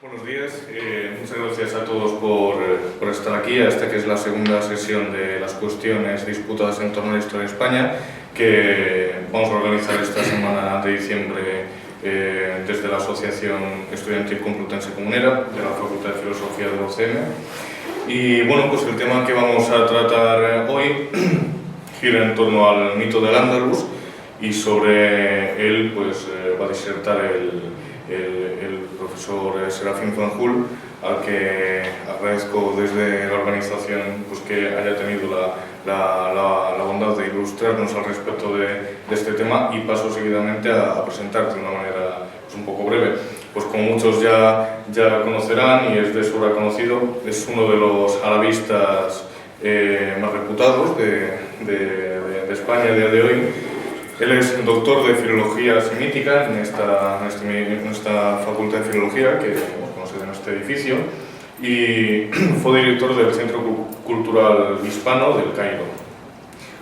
Buenos días, muchas gracias a todos por estar aquí, a esta que es la segunda sesión de las cuestiones disputadas en torno a la historia de España, que vamos a organizar esta semana de diciembre desde la Asociación Estudiantil Complutense Comunera de la Facultad de Filosofía de la UCM. Y bueno, pues el tema que vamos a tratar hoy gira en torno al mito del Al-Ándalus, y sobre él pues va a disertar el profesor Serafín Fanjul, al que agradezco desde la organización pues, que haya tenido la bondad de ilustrarnos al respecto de este tema, y paso seguidamente a presentar de una manera pues, un poco breve. Pues como muchos ya conocerán y es de sobra conocido, es uno de los arabistas más reputados de España a día de hoy. Él es doctor de Filología Semítica en esta Facultad de Filología que conoce en este edificio, y fue director del Centro Cultural Hispano del Cairo.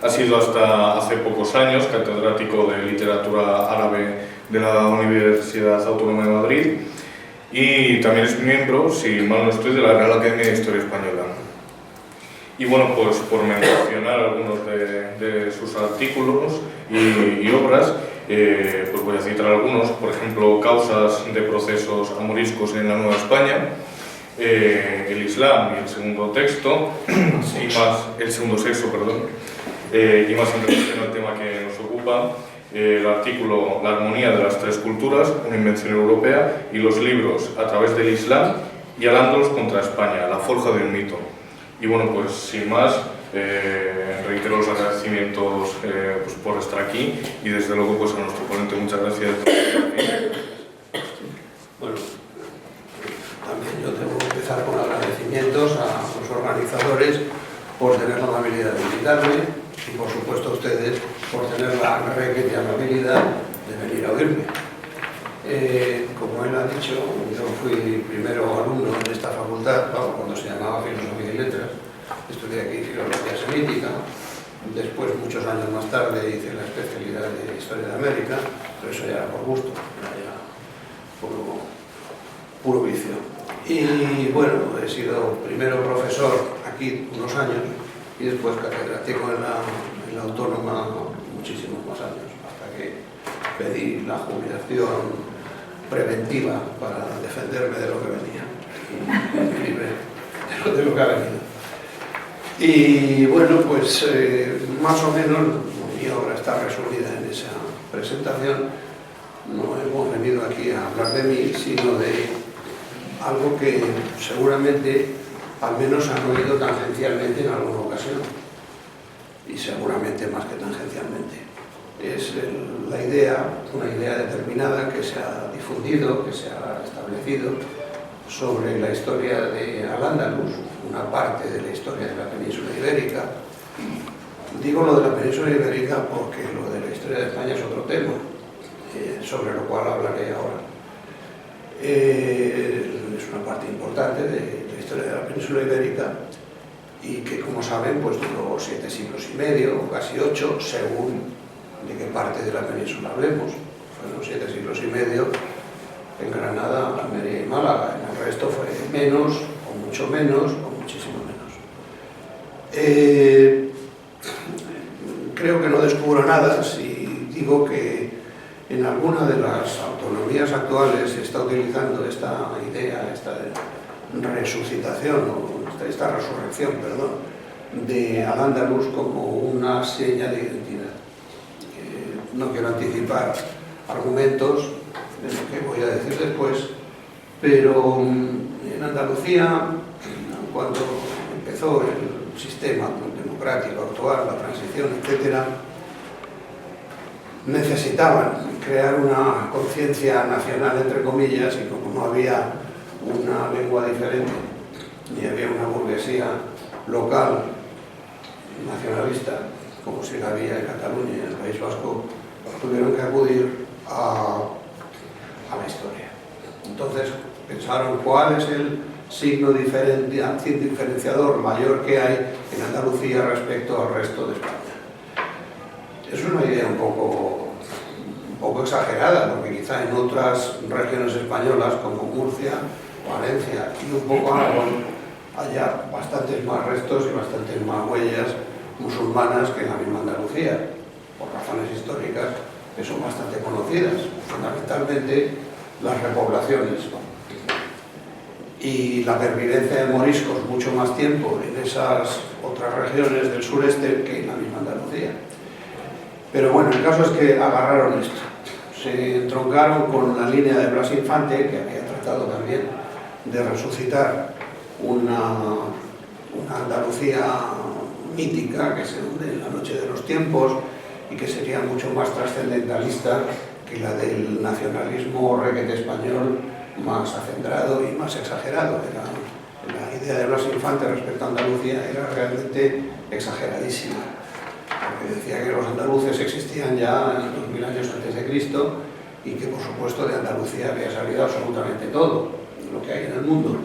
Ha sido hasta hace pocos años catedrático de Literatura Árabe de la Universidad Autónoma de Madrid, y también es miembro, si mal no estoy, de la Real Academia de Historia Española. Y bueno, pues por mencionar algunos de sus artículos y obras, pues voy a citar algunos, por ejemplo, Causas de procesos amoriscos en la Nueva España, el Islam y el segundo texto, el segundo sexo, perdón, y más en relación al tema que nos ocupa, el artículo La armonía de las tres culturas, una invención europea, y los libros A través del Islam y Al-Ándalus contra España, la forja de un mito. Y bueno, pues sin más, reitero los agradecimientos pues, por estar aquí, y desde luego pues a nuestro ponente muchas gracias. Bueno, también yo tengo que empezar con agradecimientos a los organizadores por tener la amabilidad de invitarme, y por supuesto a ustedes por tener la requerida amabilidad de venir a oírme. Como él ha dicho, yo fui primero alumno en esta facultad, cuando se llamaba Filosofía y Letras. Estudié aquí Filología Semítica, después, muchos años más tarde, hice la especialidad de Historia de América, pero eso ya era por gusto, era ya puro vicio. Y bueno, he sido primero profesor aquí unos años y después catedrático en la Autónoma muchísimos más años, hasta que pedí la jubilación preventiva para defenderme de lo que venía, libre de lo que ha venido. Y bueno, pues más o menos mi obra está resumida en esa presentación. No hemos venido aquí a hablar de mí, sino de algo que seguramente al menos han oído tangencialmente en alguna ocasión, y seguramente más que tangencialmente. Es una idea determinada que se ha difundido, que se ha establecido sobre la historia de Al-Ándalus, una parte de la historia de la península ibérica. Digo lo de la península ibérica porque lo de la historia de España es otro tema, sobre lo cual hablaré ahora. Es una parte importante de la historia de la península ibérica, y que, como saben, pues duró 7 siglos y medio, o casi 8, según de qué parte de la península hablemos. Fueron 7 siglos y medio en Granada, Almería y Málaga. En el resto fue menos, o mucho menos, o muchísimo menos. Creo que no descubro nada si digo que en alguna de las autonomías actuales se está utilizando esta idea, esta resucitación, o esta resurrección, perdón, de Al-Ándalus como una seña de identidad. No quiero anticipar argumentos de lo que voy a decir después, pero en Andalucía, cuando empezó el sistema democrático actual, la transición, etc., necesitaban crear una conciencia nacional, entre comillas, y como no había una lengua diferente, ni había una burguesía local nacionalista, como si la había en Cataluña y en el País Vasco, tuvieron que acudir a la historia. Entonces pensaron cuál es el signo diferenciador mayor que hay en Andalucía respecto al resto de España. Es una idea un poco exagerada, porque quizá en otras regiones españolas como Murcia Valencia y un poco Aragón, haya bastantes más restos y bastantes más huellas musulmanas que en la misma Andalucía, por razones históricas que son bastante conocidas, fundamentalmente las repoblaciones, y la pervivencia de moriscos mucho más tiempo en esas otras regiones del sureste que en la misma Andalucía. Pero bueno, el caso es que agarraron esto, se entroncaron con la línea de Blas Infante, que había tratado también de resucitar una Andalucía mítica que se hunde en la noche de los tiempos y que sería mucho más trascendentalista que la del nacionalismo requete español más acendrado y más exagerado. La idea de Blas Infante respecto a Andalucía era realmente exageradísima, porque decía que los andaluces existían ya en 2000 años antes de Cristo y que por supuesto de Andalucía había salido absolutamente todo lo que hay en el mundo,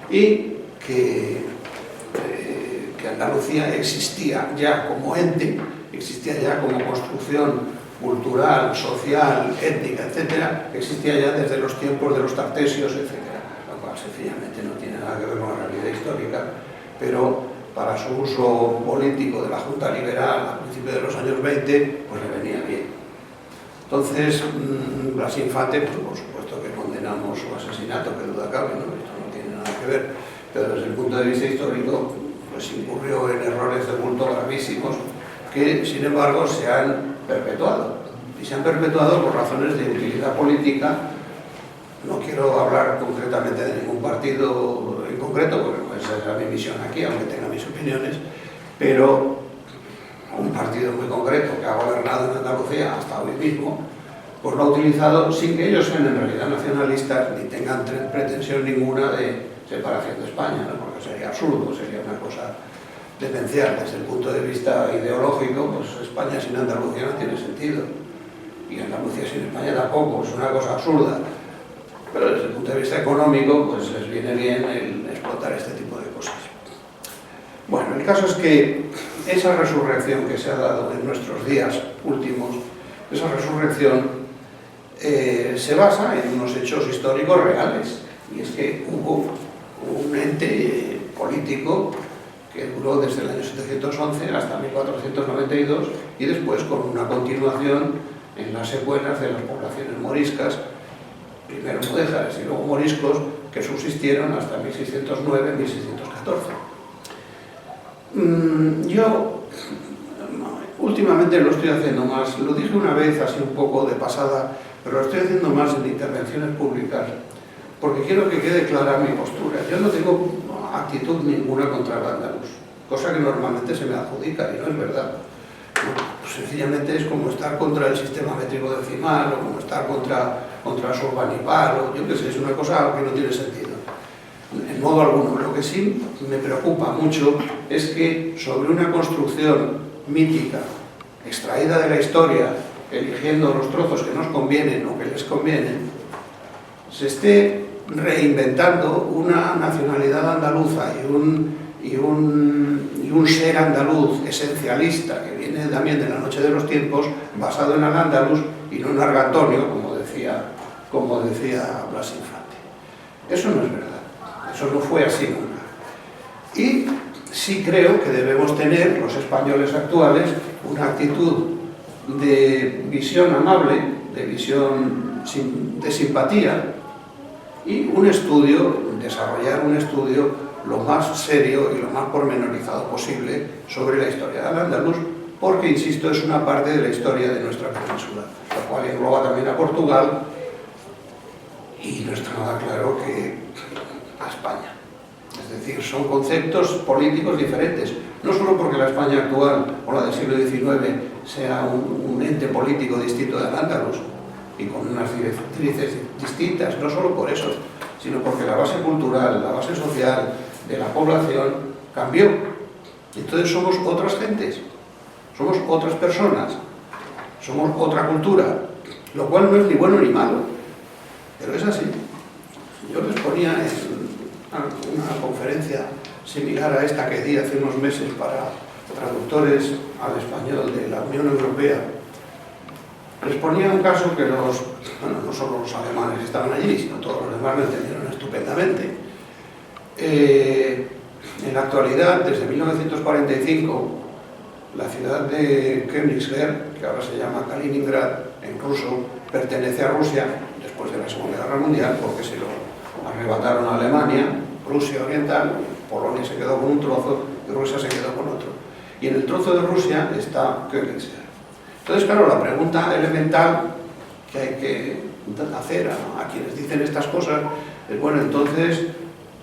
y que Andalucía existía ya como ente, existía ya como construcción cultural, social, étnica, etcétera, que existía ya desde los tiempos de los tartesios, etcétera, lo cual sencillamente no tiene nada que ver con la realidad histórica, pero para su uso político de la Junta Liberal a principios de los años 20, pues le venía bien. Entonces, Blas Infante, pues por supuesto que condenamos su asesinato, que duda cabe, ¿no? Esto no tiene nada que ver, pero desde el punto de vista histórico, pues incurrió en errores de culto gravísimos que, sin embargo, se han perpetuado. Y se han perpetuado por razones de utilidad política. No quiero hablar concretamente de ningún partido en concreto, porque no esa es mi misión aquí, aunque tenga mis opiniones, pero un partido muy concreto que ha gobernado en Andalucía hasta hoy mismo, pues lo ha utilizado sin que ellos sean en realidad nacionalistas ni tengan pretensión ninguna de separación de España, ¿no? Porque sería absurdo, sería una cosa demencial. Desde el punto de vista ideológico, pues España sin Andalucía no tiene sentido, y Andalucía sin España tampoco, es una cosa absurda. Pero desde el punto de vista económico, pues les viene bien el explotar este tipo de cosas. Bueno, el caso es que esa resurrección que se ha dado en nuestros días últimos, esa resurrección se basa en unos hechos históricos reales, y es que hubo un ente político que duró desde el año 711 hasta 1492, y después con una continuación en las secuelas de las poblaciones moriscas, primero mudéjares y luego moriscos, que subsistieron hasta 1609-1614. Yo últimamente lo estoy haciendo más, lo dije una vez así un poco de pasada, pero lo estoy haciendo más en intervenciones públicas, porque quiero que quede clara mi postura. Yo no tengo actitud ninguna contra el andaluz, cosa que normalmente se me adjudica, y no es verdad. Pues sencillamente es como estar contra el sistema métrico decimal, o como estar contra Surbanipal, o yo qué sé, es una cosa que no tiene sentido, en modo alguno. Lo que sí me preocupa mucho es que sobre una construcción mítica, extraída de la historia, eligiendo los trozos que nos convienen o que les convienen, se esté reinventando una nacionalidad andaluza y un ser andaluz esencialista que viene también de la noche de los tiempos, basado en al-Ándalus y no en Argantonio, como decía Blas Infante. Eso no es verdad, eso no fue así nunca. Y sí creo que debemos tener, los españoles actuales, una actitud de visión amable, de visión de simpatía, y desarrollar un estudio lo más serio y lo más pormenorizado posible sobre la historia del andaluz, porque, insisto, es una parte de la historia de nuestra península, la cual engloba también a Portugal, y no está nada claro que a España. Es decir, son conceptos políticos diferentes, no solo porque la España actual o la del siglo XIX sea un ente político distinto del andaluz y con unas directrices distintas, no solo por eso, sino porque la base cultural, la base social de la población cambió. Entonces somos otras gentes, somos otras personas, somos otra cultura, lo cual no es ni bueno ni malo, pero es así. Yo les ponía en una conferencia similar a esta que di hace unos meses para traductores al español de la Unión Europea. Les ponía un caso que no solo los alemanes estaban allí, sino todos los demás lo entendieron estupendamente. estupendamente. En la actualidad, desde 1945, la ciudad de Königsberg, que ahora se llama Kaliningrad en ruso, pertenece a Rusia después de la Segunda Guerra Mundial, porque se lo arrebataron a Alemania, Rusia Oriental, Polonia se quedó con un trozo y Rusia se quedó con otro. Y en el trozo de Rusia está Königsberg. Entonces, claro, la pregunta elemental que hay que hacer a quienes dicen estas cosas es, bueno, entonces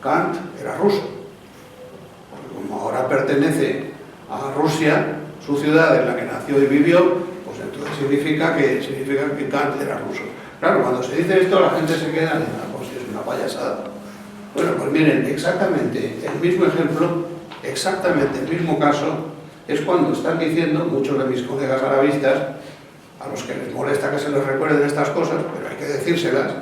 Kant era ruso, porque como ahora pertenece a Rusia, su ciudad en la que nació y vivió, pues entonces significa que Kant era ruso. Claro, cuando se dice esto la gente se queda en pues es una payasada. Bueno, pues miren, exactamente el mismo ejemplo, exactamente el mismo caso, es cuando están diciendo muchos de mis colegas arabistas, a los que les molesta que se les recuerden estas cosas, pero hay que decírselas,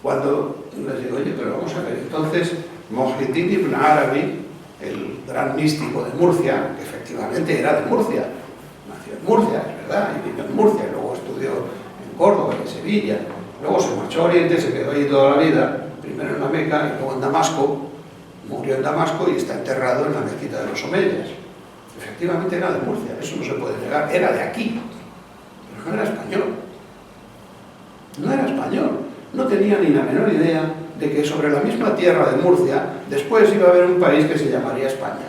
cuando les digo, oye, pero vamos a ver, entonces Muhyiddin Ibn Arabi, el gran místico de Murcia, que efectivamente era de Murcia, nació en Murcia, es verdad, y vivió en Murcia, luego estudió en Córdoba, en Sevilla, luego se marchó a Oriente, se quedó allí toda la vida, primero en la Meca y luego en Damasco, murió en Damasco y está enterrado en la mezquita de los Omeyas. Efectivamente era de Murcia, eso no se puede negar, era de aquí, pero no era español. No era español, no tenía ni la menor idea de que sobre la misma tierra de Murcia después iba a haber un país que se llamaría España.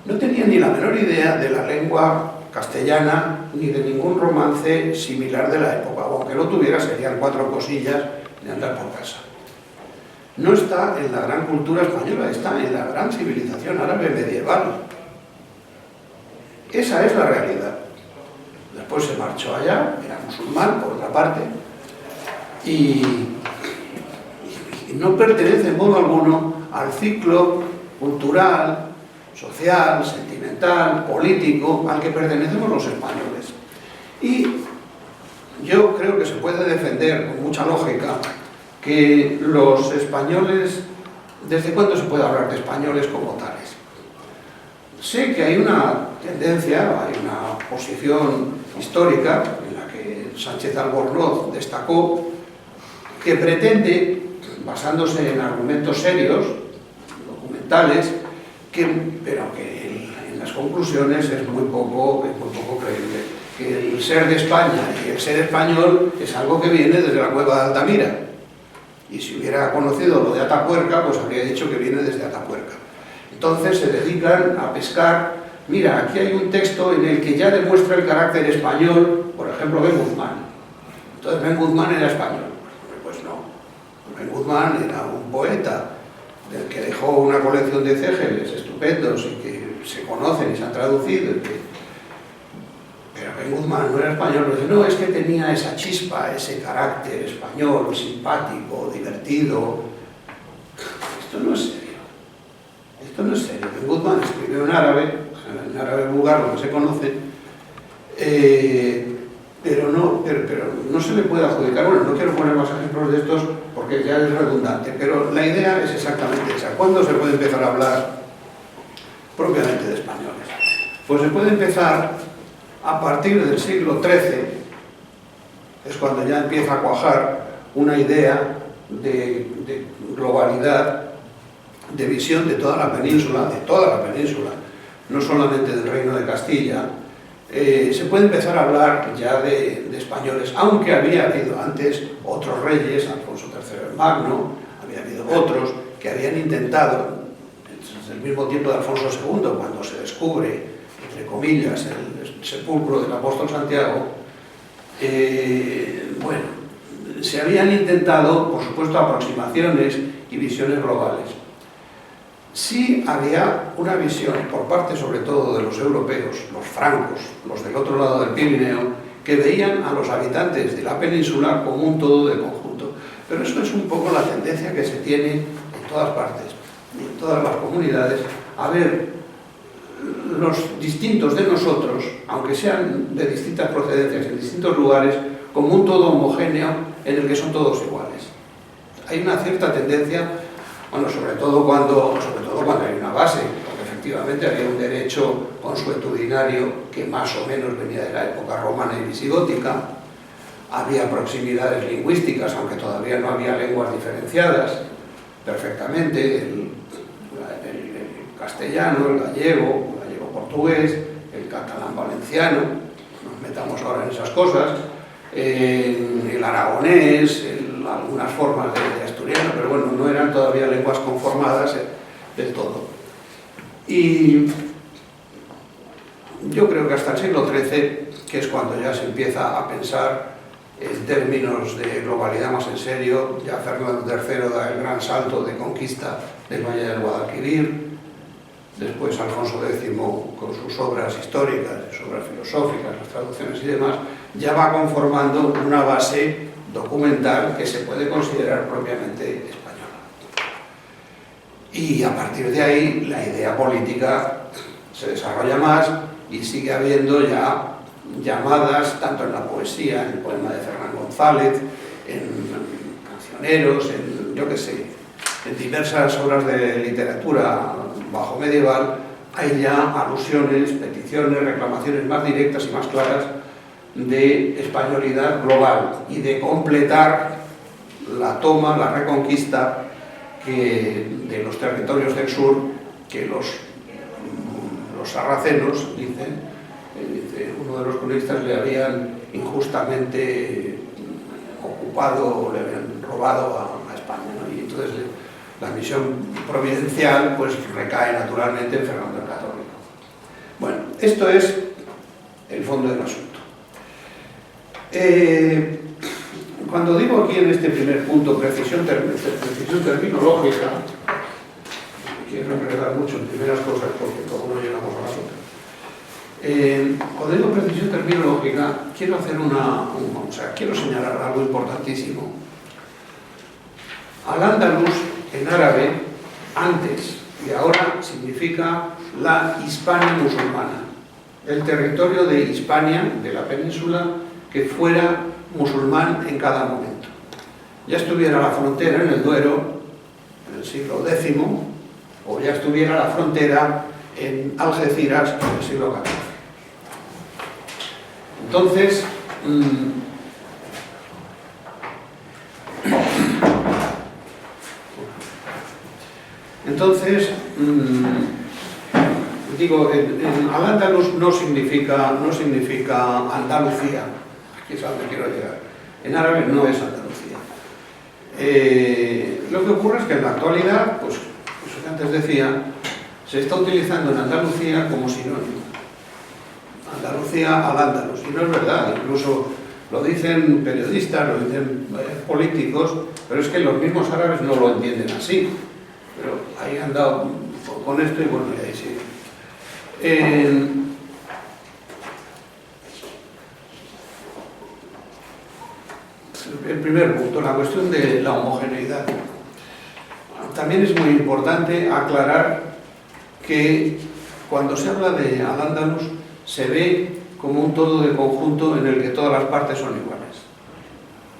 No tenía ni la menor idea de la lengua castellana ni de ningún romance similar de la época, aunque lo tuviera serían 4 cosillas de andar por casa. No está en la gran cultura española, está en la gran civilización árabe medieval. Esa es la realidad. Después se marchó allá, era musulmán por otra parte, y no pertenece en modo alguno al ciclo cultural, social, sentimental, político al que pertenecemos los españoles. Y yo creo que se puede defender con mucha lógica que los españoles, ¿desde cuándo se puede hablar de españoles como tales? Sé que hay una tendencia, hay una posición histórica en la que Sánchez Albornoz destacó, que pretende, basándose en argumentos serios, documentales, pero que en las conclusiones es muy poco creíble, que el ser de España y el ser español es algo que viene desde la cueva de Altamira. Y si hubiera conocido lo de Atapuerca, pues habría dicho que viene desde Atapuerca. Entonces se dedican a pescar. Mira, aquí hay un texto en el que ya demuestra el carácter español, por ejemplo, Ben Guzmán. Entonces Ben Guzmán era español. Pues no. Ben Guzmán era un poeta del que dejó una colección de cégeles estupendos y que se conocen y se han traducido. Pero Ben Guzmán no era español. Pues no, es que tenía esa chispa, ese carácter español, simpático, divertido. Esto no es serio. Esto no es serio. Ben Guzmán escribió en árabe vulgar, lo que se conoce, pero no se le puede adjudicar. Bueno, no quiero poner más ejemplos de estos porque ya es redundante, pero la idea es exactamente esa. ¿Cuándo se puede empezar a hablar propiamente de españoles? Pues se puede empezar a partir del siglo XIII, es cuando ya empieza a cuajar una idea de globalidad, de visión de toda la península, no solamente del Reino de Castilla. Se puede empezar a hablar ya de españoles, aunque había habido antes otros reyes, Alfonso III el Magno, había habido otros que habían intentado, desde el mismo tiempo de Alfonso II, cuando se descubre, entre comillas, el sepulcro del apóstol Santiago, se habían intentado, por supuesto, aproximaciones y visiones globales. Sí había una visión por parte sobre todo de los europeos, los francos, los del otro lado del Pirineo, que veían a los habitantes de la península como un todo de conjunto. Pero eso es un poco la tendencia que se tiene en todas partes y en todas las comunidades, a ver los distintos de nosotros, aunque sean de distintas procedencias en distintos lugares, como un todo homogéneo en el que son todos iguales. Hay una cierta tendencia, bueno, sobre todo cuando hay una base, porque efectivamente había un derecho consuetudinario que más o menos venía de la época romana y visigótica, había proximidades lingüísticas, aunque todavía no había lenguas diferenciadas perfectamente, el castellano, el gallego-portugués, el catalán-valenciano, nos metamos ahora en esas cosas, el aragonés, algunas formas de asturiano, pero bueno, no eran todavía lenguas conformadas del todo. Y yo creo que hasta el siglo XIII, que es cuando ya se empieza a pensar en términos de globalidad más en serio, ya Fernando III da el gran salto de conquista del Valle del Guadalquivir, después Alfonso X con sus obras históricas, sus obras filosóficas, las traducciones y demás, ya va conformando una base documental que se puede considerar propiamente española. Y a partir de ahí la idea política se desarrolla más y sigue habiendo ya llamadas, tanto en la poesía, en el poema de Fernán González, en cancioneros, en, yo qué sé, en diversas obras de literatura bajo medieval, hay ya alusiones, peticiones, reclamaciones más directas y más claras de españolidad global y de completar la toma, la reconquista de los territorios del sur que los sarracenos, dice uno de los cronistas, le habían injustamente ocupado, le habían robado a España, ¿no? Y entonces la misión providencial pues recae naturalmente en Fernando el Católico. Bueno, esto es el fondo del asunto. Cuando digo aquí en este primer punto precisión terminológica, quiero enredar mucho en primeras cosas porque luego no llegamos a las otras. Cuando digo precisión terminológica, quiero hacer quiero señalar algo importantísimo. Al-Ándalus en árabe, antes y ahora, significa la Hispania musulmana, el territorio de Hispania, de la península, que fuera musulmán en cada momento. Ya estuviera la frontera en el Duero, en el siglo X, o ya estuviera la frontera en Algeciras en el siglo XIV. Entonces, digo, Al-Ándalus no significa Andalucía, aquí es a donde quiero llegar. En árabe no es Andalucía. Lo que ocurre es que en la actualidad, pues eso que antes decía, se está utilizando en Andalucía como sinónimo. Andalucía Al-Ándalus, y no es verdad, incluso lo dicen periodistas, lo dicen políticos, pero es que los mismos árabes no lo entienden así. Pero ahí han dado con esto y bueno, y ahí sigue. El primer punto, la cuestión de la homogeneidad. También es muy importante aclarar que cuando se habla de Al-Ándalus se ve como un todo de conjunto en el que todas las partes son iguales.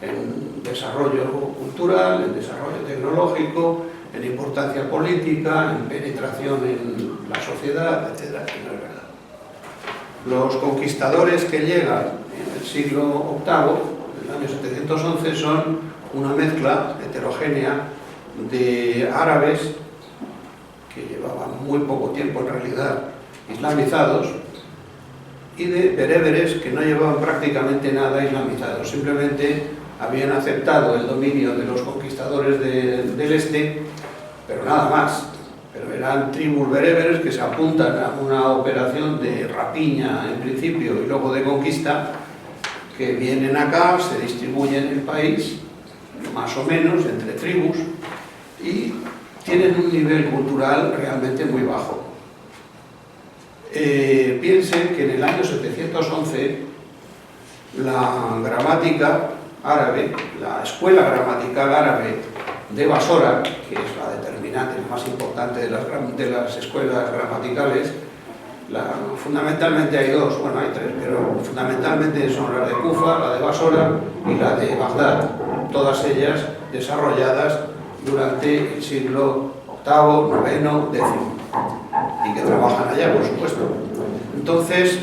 En desarrollo cultural, en desarrollo tecnológico, en importancia política, en penetración en la sociedad, etcétera, que no es verdad. Los conquistadores que llegan en el siglo VIII, en el año 711, son una mezcla heterogénea de árabes que llevaban muy poco tiempo en realidad islamizados y de bereberes que no llevaban prácticamente nada islamizados, simplemente habían aceptado el dominio de los conquistadores del este, pero nada más. Pero eran tribus bereberes que se apuntan a una operación de rapiña en principio y luego de conquista, que vienen acá, se distribuyen el país, más o menos, entre tribus, y tienen un nivel cultural realmente muy bajo. Piensen que en el año 711 la gramática árabe, la escuela gramatical árabe de Basora, que es la determinante, la más importante de las escuelas gramaticales, fundamentalmente hay dos, bueno hay tres, pero fundamentalmente son las de Kufa, la de Basora y la de Bagdad, todas ellas desarrolladas durante el siglo VIII, IX, X, y que trabajan allá, por supuesto. Entonces,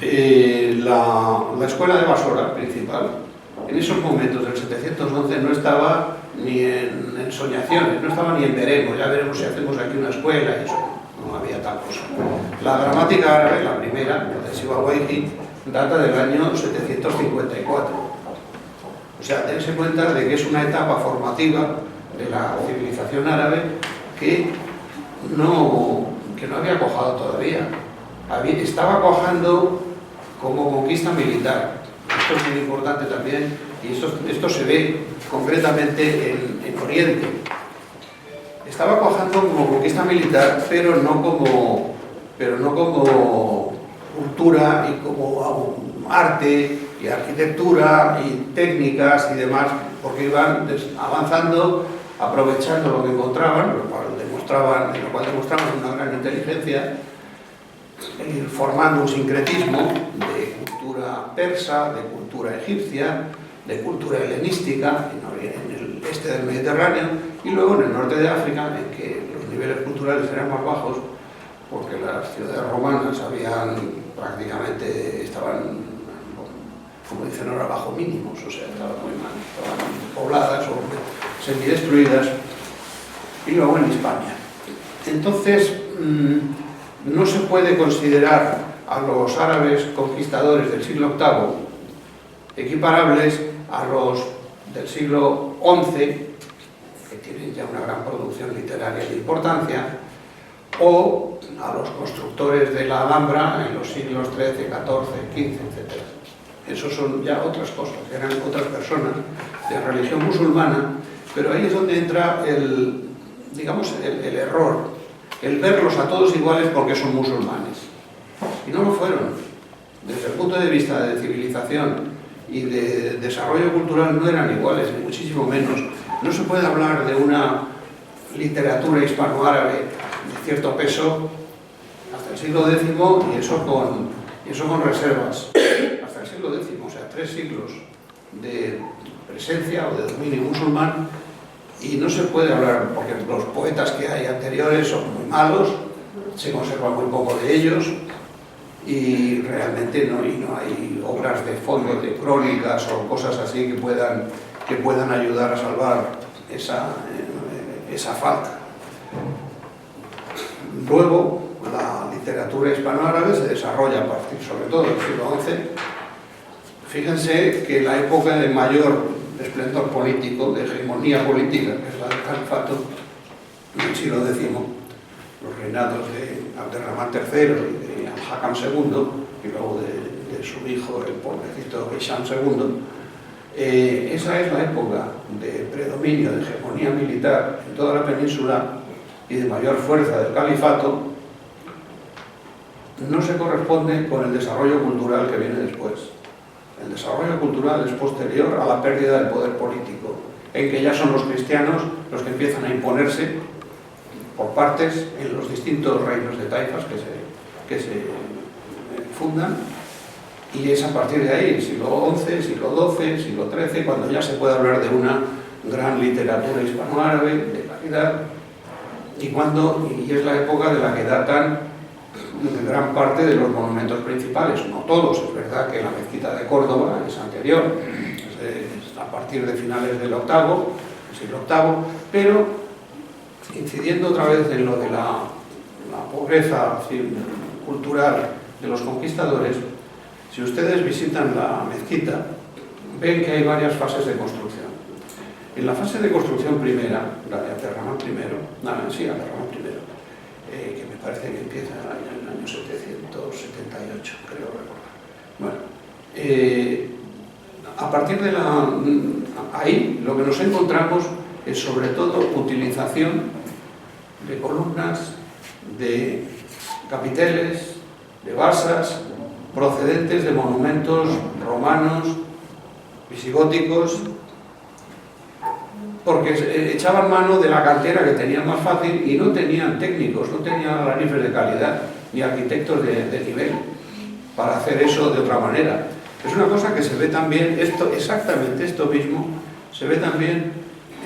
la escuela de Basora principal en esos momentos del 711 no estaba ni en soñaciones, no estaba ni en veremos, ya veremos si hacemos aquí una escuela y eso, no había tal cosa. La gramática árabe, la primera, la de Sibawayhi, data del año 754. O sea, dense cuenta de que es una etapa formativa de la civilización árabe que no había cuajado todavía. Estaba cuajando como conquista militar. Esto es muy importante también, y esto se ve concretamente en Oriente. Estaba cuajando como conquista militar, pero no como cultura y como arte y arquitectura y técnicas y demás, porque iban avanzando, aprovechando lo que encontraban, lo cual demostraban una gran inteligencia, ir formando un sincretismo de cultura persa, de cultura egipcia, de cultura helenística en el este del Mediterráneo, y luego en el norte de África, en que los niveles culturales eran más bajos, porque las ciudades romanas estaban, como dicen ahora, bajo mínimos, o sea, estaban muy mal, estaban pobladas o semidestruidas, y luego en Hispania. Entonces, no se puede considerar a los árabes conquistadores del siglo VIII equiparables a los del siglo XI, que tienen ya una gran producción literaria de importancia, o a los constructores de la Alhambra en los siglos XIII, XIV, XV, etc. Esos son ya otras cosas, eran otras personas de religión musulmana, pero ahí es donde entra el error, el verlos a todos iguales porque son musulmanes. Y no lo fueron. Desde el punto de vista de civilización y de desarrollo cultural no eran iguales, ni muchísimo menos. No se puede hablar de una literatura hispanoárabe de cierto peso hasta el siglo X, y eso con reservas. Hasta el siglo X, o sea, 3 siglos de presencia o de dominio musulmán, y no se puede hablar, porque los poetas que hay anteriores son muy malos, se conserva muy poco de ellos, y realmente no hay obras de fondo, de crónicas o cosas así que puedan ayudar a salvar esa falta. Luego, la literatura hispanoárabe se desarrolla a partir, sobre todo, del siglo XI. Fíjense que la época de mayor esplendor político, de hegemonía política, que es la del califato, en el siglo X, los reinados de Abderramán III y de Al-Hakam II, y luego de su hijo, el pobrecito Hisham II, esa es la época de predominio, de hegemonía militar en toda la península y de mayor fuerza del califato. No se corresponde con el desarrollo cultural que viene después. El desarrollo cultural es posterior a la pérdida del poder político, en que ya son los cristianos los que empiezan a imponerse por partes en los distintos reinos de taifas que se fundan, y es a partir de ahí, siglo XI, siglo XII, siglo XIII, cuando ya se puede hablar de una gran literatura hispanoárabe de calidad, y es la época de la que datan gran parte de los monumentos principales, no todos. Es verdad que la mezquita de Córdoba es anterior, es a partir de finales del siglo VIII, pero incidiendo otra vez en lo de la pobreza cultural de los conquistadores, si ustedes visitan la mezquita, ven que hay varias fases de construcción. En la fase de construcción primera, la de Abderramán I, que me parece que empieza en el año 778, creo recordar. Bueno, a partir de ahí lo que nos encontramos es sobre todo utilización de columnas, de capiteles, de basas, procedentes de monumentos romanos, visigóticos, porque echaban mano de la cantera que tenían más fácil y no tenían técnicos, no tenían albañiles de calidad, ni arquitectos de nivel para hacer eso de otra manera. Es una cosa que se ve también, exactamente esto mismo, se ve también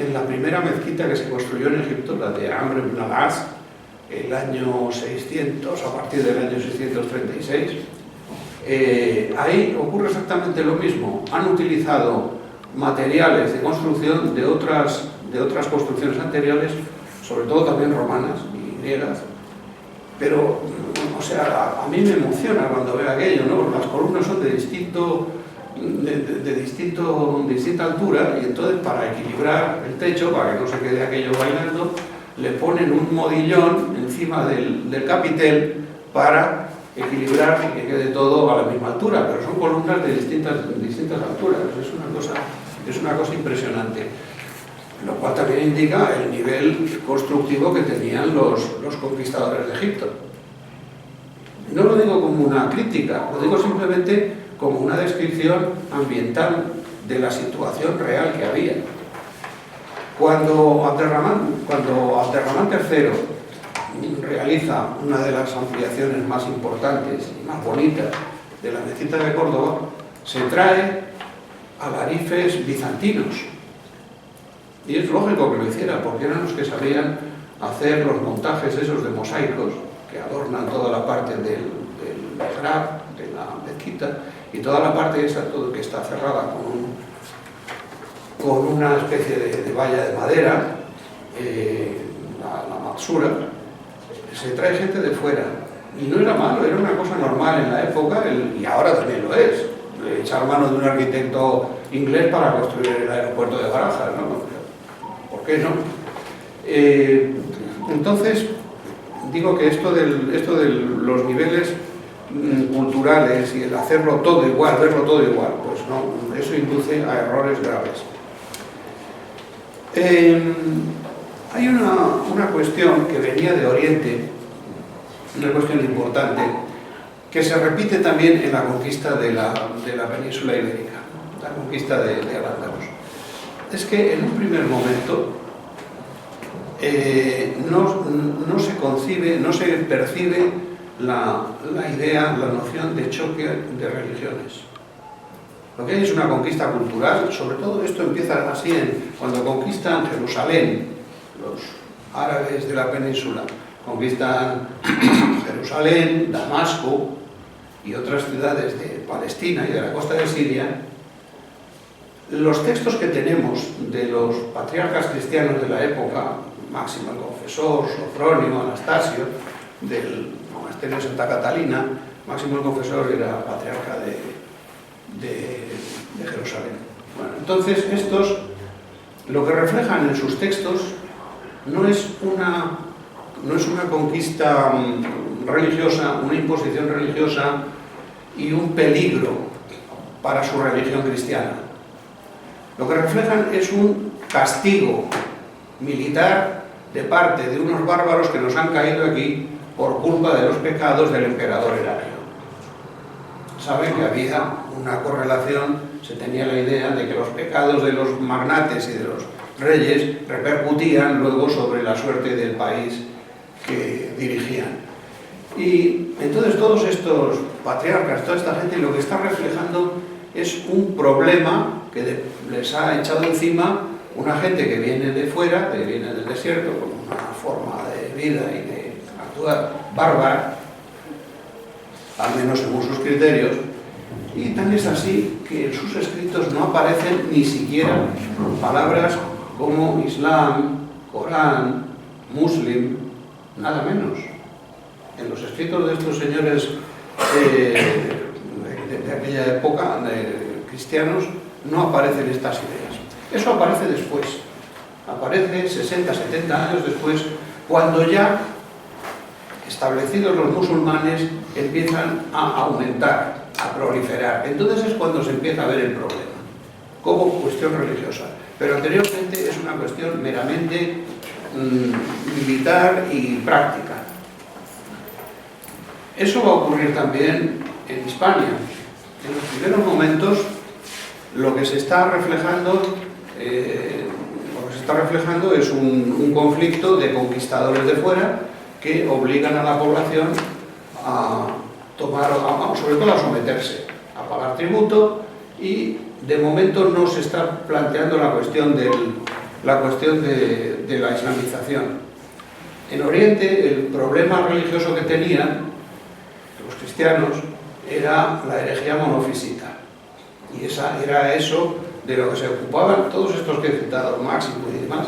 en la primera mezquita que se construyó en Egipto, la de Amr ibn al-As, el año 600, a partir del año 636. Ahí ocurre exactamente lo mismo. Han utilizado materiales de construcción de otras construcciones anteriores, sobre todo también romanas y griegas. Pero, o sea, a mí me emociona cuando veo aquello, ¿no? Las columnas son de distinta altura, y entonces para equilibrar el techo, para que no se quede aquello bailando, le ponen un modillón encima del capitel para equilibrar y que quede todo a la misma altura, pero son columnas de distintas alturas. Es una cosa impresionante, lo cual también indica el nivel constructivo que tenían los conquistadores de Egipto. No lo digo como una crítica, lo digo simplemente como una descripción ambiental de la situación real que había. Cuando Abderramán III realiza una de las ampliaciones más importantes y más bonitas de la mezquita de Córdoba, se trae alarifes bizantinos. Y es lógico que lo hiciera, porque eran los que sabían hacer los montajes esos de mosaicos que adornan toda la parte del mihrab, de la mezquita, y toda la parte esa todo que está cerrada con una especie de valla de madera, la matsura. Se trae gente de fuera, y no era malo, era una cosa normal en la época, y ahora también lo es. Echar mano de un arquitecto inglés para construir el aeropuerto de Barajas, ¿no? ¿Por qué no? Entonces, digo que esto de los niveles culturales y el hacerlo todo igual, verlo todo igual, pues no, eso induce a errores graves. Hay una cuestión que venía de Oriente, una cuestión importante, que se repite también en la conquista de la península ibérica, la conquista de Al-Ándalus. Es que en un primer momento no se concibe, no se percibe la idea, la noción de choque de religiones. Lo que hay es una conquista cultural, sobre todo esto empieza así cuando conquistan Jerusalén, los árabes de la península, conquistan Jerusalén, Damasco y otras ciudades de Palestina y de la costa de Siria. Los textos que tenemos de los patriarcas cristianos de la época, Máximo el Confesor, Sofrónimo, Anastasio, del monasterio de Santa Catalina, Máximo el Confesor era patriarca de Jerusalén. Bueno, entonces estos lo que reflejan en sus textos no es una conquista religiosa, una imposición religiosa y un peligro para su religión cristiana. Lo que reflejan es un castigo militar de parte de unos bárbaros que nos han caído aquí por culpa de los pecados del emperador Heraclio. Saben que había una correlación, se tenía la idea de que los pecados de los magnates y de los reyes repercutían luego sobre la suerte del país que dirigían. Y entonces todos estos patriarcas, toda esta gente, lo que está reflejando es un problema que les ha echado encima una gente que viene de fuera, que viene del desierto, con una forma de vida y de actuar bárbara, al menos según sus criterios, y tan es así que en sus escritos no aparecen ni siquiera palabras como Islam, Corán, Muslim, nada menos. En los escritos de estos señores de aquella época, cristianos, no aparecen estas ideas. Eso aparece después, aparece 60, 70 años después, cuando ya establecidos los musulmanes empiezan a aumentar, a proliferar. Entonces es cuando se empieza a ver el problema, como cuestión religiosa. Pero anteriormente es una cuestión meramente militar y práctica. Eso va a ocurrir también en Hispania. En los primeros momentos lo que se está reflejando es un conflicto de conquistadores de fuera que obligan a la población a tomar, sobre todo a someterse, a pagar tributo, y de momento no se está planteando la cuestión de la islamización. En Oriente el problema religioso que tenían los cristianos era la herejía monofísica, y era eso de lo que se ocupaban, todos estos que he citado, Máximo y demás,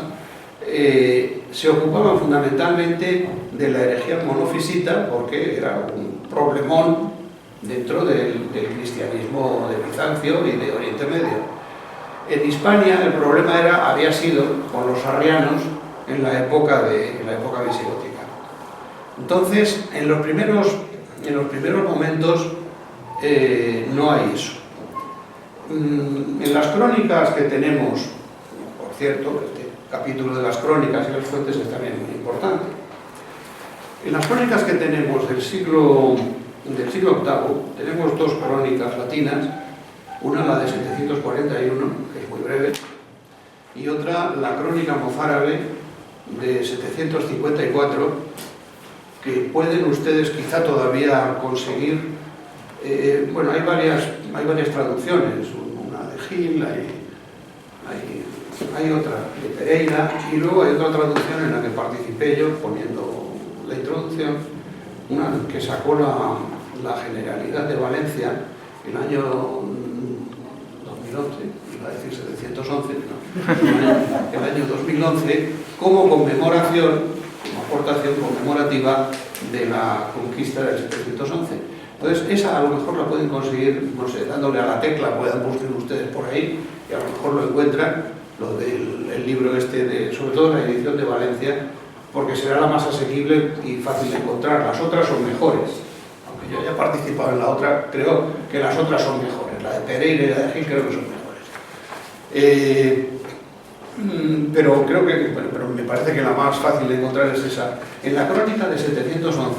se ocupaban fundamentalmente de la herejía monofisita, porque era un problemón dentro del cristianismo de Bizancio y de Oriente Medio. En Hispania el problema había sido con los arrianos en la época visigótica. Entonces, en los primeros momentos no hay eso. En las crónicas que tenemos, por cierto, este capítulo de las crónicas y las fuentes es también muy importante. En las crónicas que tenemos del siglo VIII, tenemos dos crónicas latinas, una la de 741, que es muy breve, y otra la crónica mozárabe de 754, que pueden ustedes quizá todavía conseguir. Bueno, hay varias traducciones, una de Gil, hay otra de Pereira, y luego hay otra traducción en la que participé yo poniendo la introducción, una que sacó la Generalidad de Valencia el año 2011, iba a decir 711, no, el año 2011, como conmemoración, como aportación conmemorativa de la conquista del 711. Entonces, esa a lo mejor la pueden conseguir, no sé, dándole a la tecla, puedan buscar ustedes por ahí, y a lo mejor lo encuentran, lo del libro este, sobre todo la edición de Valencia, porque será la más asequible y fácil de encontrar. Las otras son mejores. Aunque yo haya participado en la otra, creo que las otras son mejores. La de Pereira y la de Gil creo que son mejores. Pero creo que, pero me parece que la más fácil de encontrar es esa. En la crónica de 711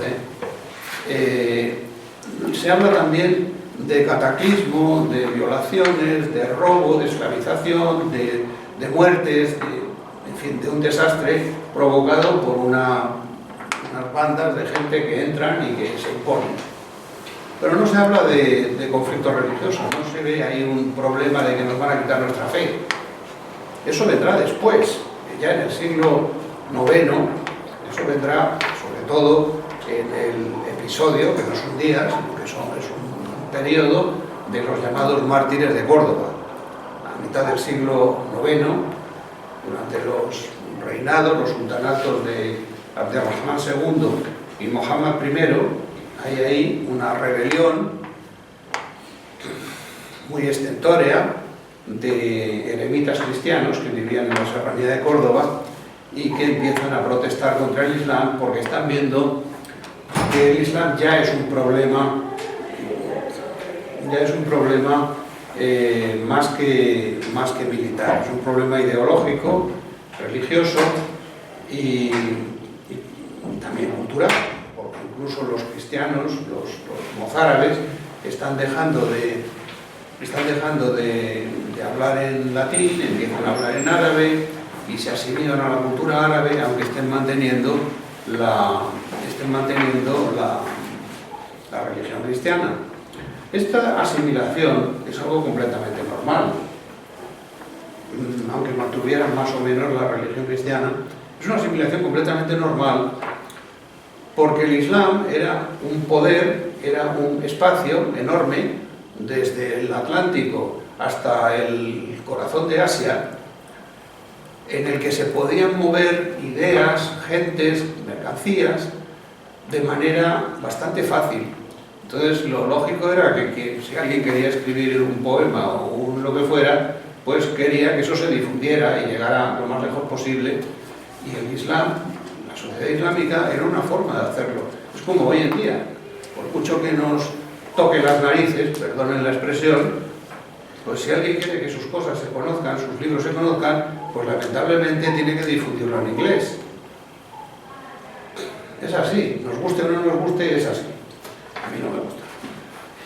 se habla también de cataclismo, de violaciones, de robo, de esclavización, de muertes, en fin, de un desastre provocado por unas bandas de gente que entran y que se imponen. Pero no se habla de conflictos religiosos, no se ve ahí un problema de que nos van a quitar nuestra fe. Eso vendrá después, ya en el siglo IX, eso vendrá sobre todo en el episodio, que no son días, sino que es un periodo de los llamados mártires de Córdoba. A mitad del siglo IX, durante los reinados, los sultanatos de Abderrahmán II y Mohammad I, hay ahí una rebelión muy estentórea de eremitas cristianos que vivían en la serranía de Córdoba y que empiezan a protestar contra el Islam porque están viendo que el Islam ya es un problema más que militar, es un problema ideológico, religioso y también cultural, porque incluso los cristianos, los mozárabes, están dejando de hablar en latín, empiezan a hablar en árabe y se asimilan a la cultura árabe, aunque estén manteniendo la religión cristiana. Esta asimilación es algo completamente normal, aunque mantuvieran más o menos la religión cristiana. Es una asimilación completamente normal porque el Islam era un poder, era un espacio enorme desde el Atlántico hasta el corazón de Asia, en el que se podían mover ideas, gentes, mercancías de manera bastante fácil. Entonces lo lógico era que si alguien quería escribir un poema o lo que fuera, pues quería que eso se difundiera y llegara lo más lejos posible. Y el Islam, la sociedad islámica, era una forma de hacerlo. Es como hoy en día, por mucho que nos toque las narices, perdonen la expresión, pues si alguien quiere que sus cosas se conozcan, sus libros se conozcan, pues lamentablemente tiene que difundirlo en inglés. Es así, nos guste o no nos guste, es así. A mí no me gusta.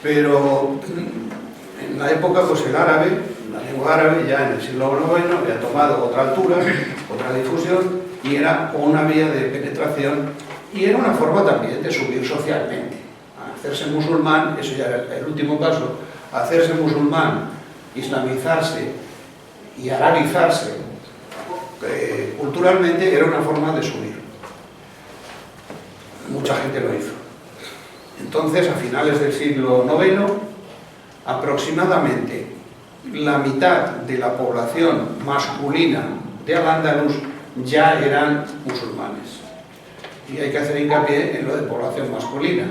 Pero en la época, pues el árabe, la lengua árabe, ya en el siglo IX había tomado otra altura, otra difusión, y era una vía de penetración, y era una forma también de subir socialmente. Hacerse musulmán, eso ya era el último paso, hacerse musulmán, islamizarse y arabizarse culturalmente era una forma de subir. Mucha gente lo hizo. Entonces, a finales del siglo IX, aproximadamente la mitad de la población masculina de Al-Ándalus ya eran musulmanes. Y hay que hacer hincapié en lo de población masculina,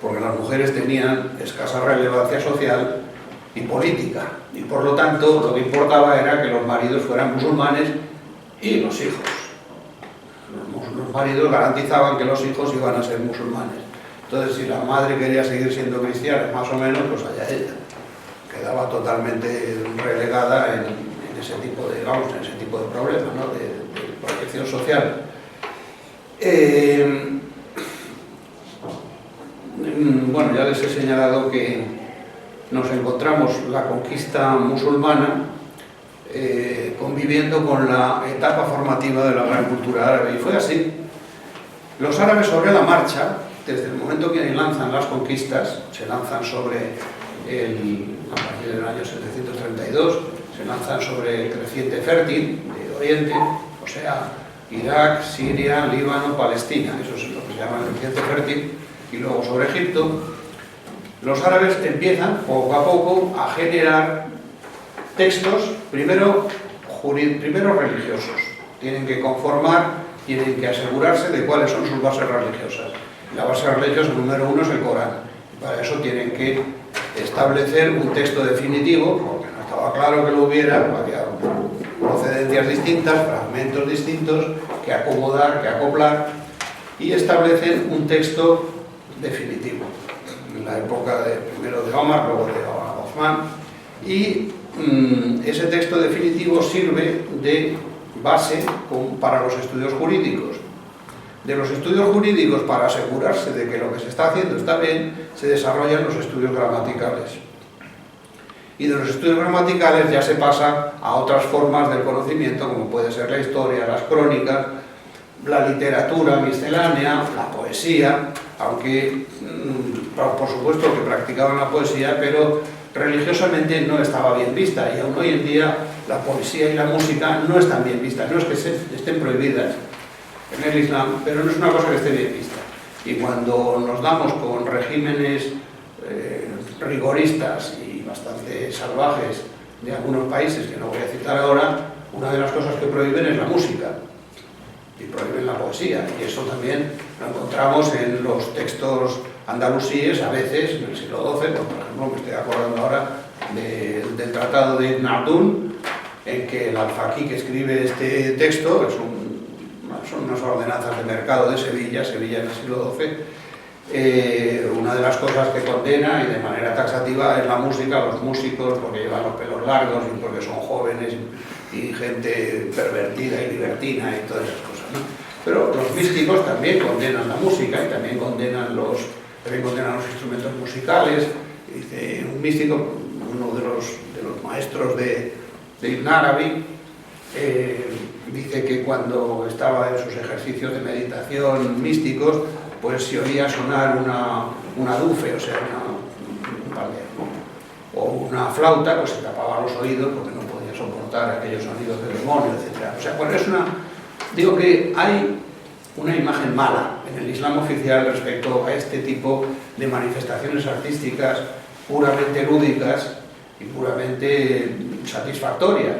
porque las mujeres tenían escasa relevancia social y política, y por lo tanto lo que importaba era que los maridos fueran musulmanes y los hijos. Los maridos garantizaban que los hijos iban a ser musulmanes. Entonces, si la madre quería seguir siendo cristiana, más o menos, pues allá ella. Quedaba totalmente relegada en ese tipo de, vamos, en ese tipo de problemas, ¿no? de protección social. Bueno, ya les he señalado que nos encontramos la conquista musulmana conviviendo con la etapa formativa de la gran cultura árabe, y fue así. Los árabes sobre la marcha, desde el momento que lanzan las conquistas, se lanzan sobre a partir del año 732, se lanzan sobre el creciente fértil de Oriente, o sea, Irak, Siria, Líbano, Palestina, eso es lo que se llama el creciente fértil, y luego sobre Egipto. Los árabes empiezan poco a poco a generar textos, primero religiosos. Tienen que conformar, tienen que asegurarse de cuáles son sus bases religiosas. La base religiosa número uno es el Corán. Para eso tienen que establecer un texto definitivo, porque no estaba claro que lo hubiera, había procedencias distintas, fragmentos distintos, que acomodar, que acoplar, y establecen un texto definitivo. En la época primero de Omar, luego de Osman, y ese texto definitivo sirve de base para los estudios jurídicos. De los estudios jurídicos, para asegurarse de que lo que se está haciendo está bien, se desarrollan los estudios gramaticales. Y de los estudios gramaticales ya se pasa a otras formas del conocimiento, como puede ser la historia, las crónicas, la literatura miscelánea, la poesía, aunque por supuesto que practicaban la poesía, pero religiosamente no estaba bien vista, y aún hoy en día la poesía y la música no están bien vistas. No es que estén prohibidas en el Islam, pero no es una cosa que esté bien vista. Y cuando nos damos con regímenes rigoristas y bastante salvajes de algunos países, que no voy a citar ahora, una de las cosas que prohíben es la música y prohíben la poesía, y eso también lo encontramos en los textos andalusíes, a veces en el siglo XII, por ejemplo, me estoy acordando ahora del Tratado de Ibn Ardún, en que el alfaquí que escribe este texto, son unas ordenanzas de mercado de Sevilla en el siglo XII, una de las cosas que condena, y de manera taxativa, es la música, los músicos, porque llevan los pelos largos y porque son jóvenes y gente pervertida y libertina y todas esas cosas, ¿no? Pero los místicos también condenan la música y también condenan los instrumentos musicales. Dice un místico, uno de los maestros de Ibn Arabi, dice que cuando estaba en sus ejercicios de meditación místicos, pues se oía sonar una dufe, o sea, un pandero, ¿no? O una flauta, pues se tapaba los oídos porque no podía soportar aquellos sonidos del demonio, etc. O sea, pues digo que hay una imagen mala en el Islam oficial respecto a este tipo de manifestaciones artísticas puramente lúdicas y puramente satisfactorias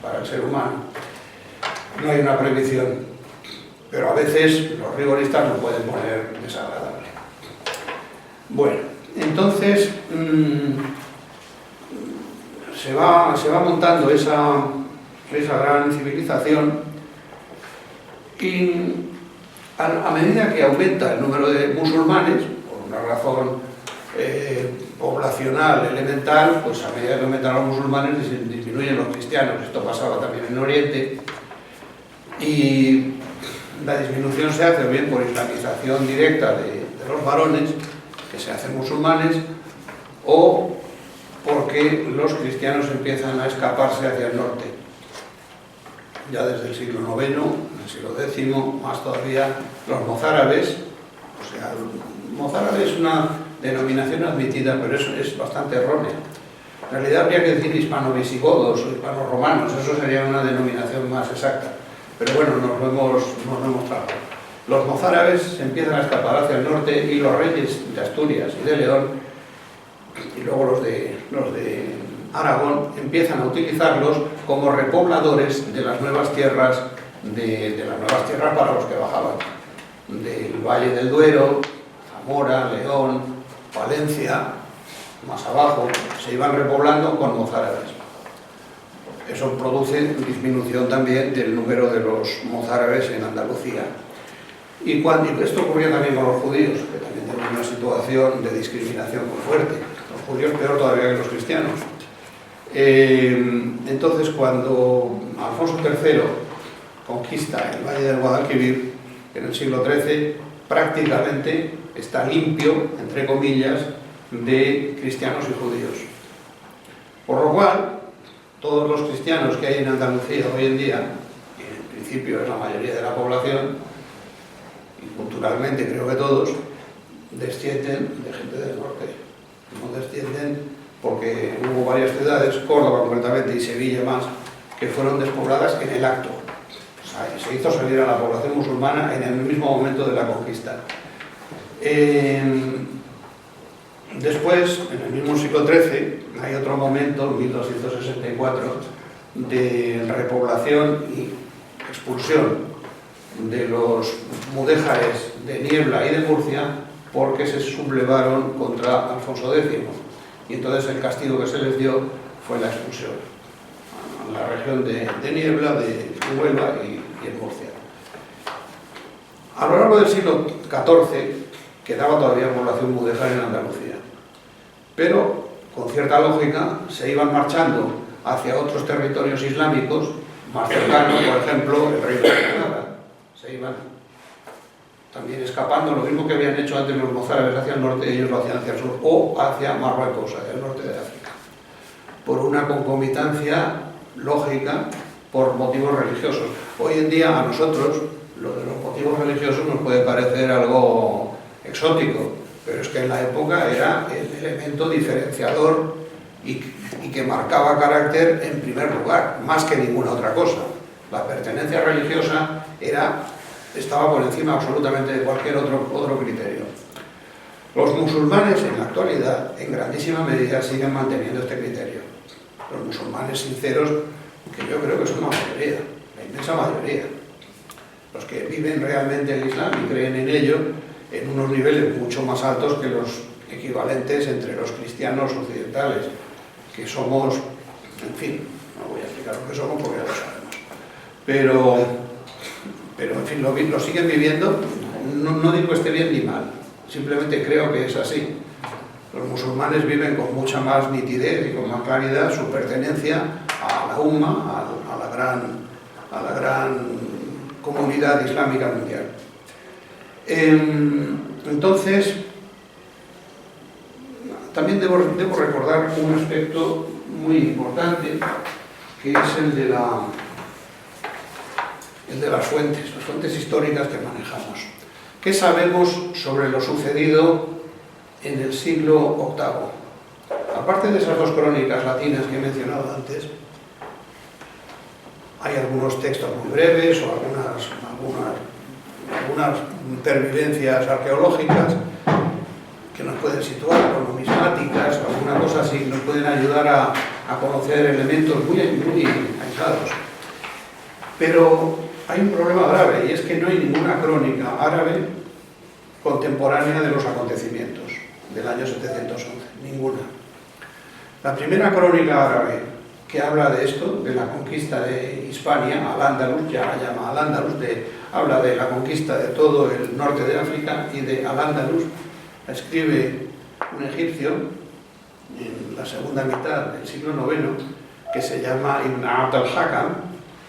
para el ser humano. No hay una prohibición, pero a veces los rigoristas lo pueden poner desagradable. Bueno, entonces se va montando esa gran civilización, y a medida que aumenta el número de musulmanes, por una razón poblacional elemental, pues a medida que aumentan los musulmanes disminuyen los cristianos. Esto pasaba también en Oriente, y la disminución se hace bien por islamización directa de los varones, que se hacen musulmanes, o porque los cristianos empiezan a escaparse hacia el norte. Ya desde el siglo IX, en el siglo X, más todavía, los mozárabes, o sea, mozárabe es una denominación admitida, pero eso es bastante errónea. En realidad habría que decir hispano-visigodos o hispano-romanos, eso sería una denominación más exacta. Pero bueno, nos lo hemos trabajado. Los mozárabes empiezan a escapar hacia el norte, y los reyes de Asturias y de León, y luego los de Aragón, empiezan a utilizarlos como repobladores de las nuevas tierras, para los que bajaban, del Valle del Duero, Zamora, León, Valencia, más abajo, se iban repoblando con mozárabes. Eso produce disminución también del número de los mozárabes en Andalucía. Y esto ocurría también con los judíos, que también tenían una situación de discriminación muy fuerte. Los judíos peor todavía que los cristianos. Entonces, cuando Alfonso III conquista el Valle del Guadalquivir, en el siglo XIII, prácticamente está limpio, entre comillas, de cristianos y judíos. Por lo cual, todos los cristianos que hay en Andalucía hoy en día, y en principio es la mayoría de la población, y culturalmente creo que todos, descienden de gente del norte. No descienden porque hubo varias ciudades, Córdoba concretamente y Sevilla más, que fueron despobladas en el acto. O sea, se hizo salir a la población musulmana en el mismo momento de la conquista. Después, en el mismo siglo XIII, hay otro momento, 1264, de repoblación y expulsión de los mudéjares de Niebla y de Murcia porque se sublevaron contra Alfonso X. Y entonces el castigo que se les dio fue la expulsión a la región de Niebla, de Huelva y en Murcia. A lo largo del siglo XIV quedaba todavía población mudéjar en Andalucía, pero con cierta lógica se iban marchando hacia otros territorios islámicos más cercanos, por ejemplo, el Reino de Granada. Se iban también escapando, lo mismo que habían hecho antes los mozárabes hacia el norte, ellos lo hacían hacia el sur, o hacia Marruecos, hacia el norte de África, por una concomitancia lógica, por motivos religiosos. Hoy en día a nosotros lo de los motivos religiosos nos puede parecer algo exótico, pero es que en la época era el elemento diferenciador y que marcaba carácter en primer lugar, más que ninguna otra cosa. La pertenencia religiosa estaba por encima absolutamente de cualquier otro criterio. Los musulmanes en la actualidad, en grandísima medida, siguen manteniendo este criterio. Los musulmanes sinceros, que yo creo que son la mayoría, la inmensa mayoría. Los que viven realmente el Islam y creen en ello en unos niveles mucho más altos que los equivalentes entre los cristianos occidentales, que somos, en fin, no voy a explicar lo que somos porque ya lo sabemos. Pero en fin, lo siguen viviendo, no digo que esté bien ni mal, simplemente creo que es así. Los musulmanes viven con mucha más nitidez y con más claridad su pertenencia a la Umma, a la gran comunidad islámica mundial. Entonces, también debo recordar un aspecto muy importante, que es el de las fuentes históricas que manejamos. ¿Qué sabemos sobre lo sucedido en el siglo VIII? Aparte de esas dos crónicas latinas que he mencionado antes, hay algunos textos muy breves o algunas pervivencias arqueológicas que nos pueden situar, o numismáticas o alguna cosa así, nos pueden ayudar a conocer elementos muy aislados. Pero hay un problema grave, y es que no hay ninguna crónica árabe contemporánea de los acontecimientos del año 711, ninguna. La primera crónica árabe que habla de esto, de la conquista de Hispania, Al-Ándalus, ya la llama Al-Ándalus, habla de la conquista de todo el norte de África y de Al-Ándalus, la escribe un egipcio en la segunda mitad del siglo IX, que se llama Ibn Abd al-Hakam,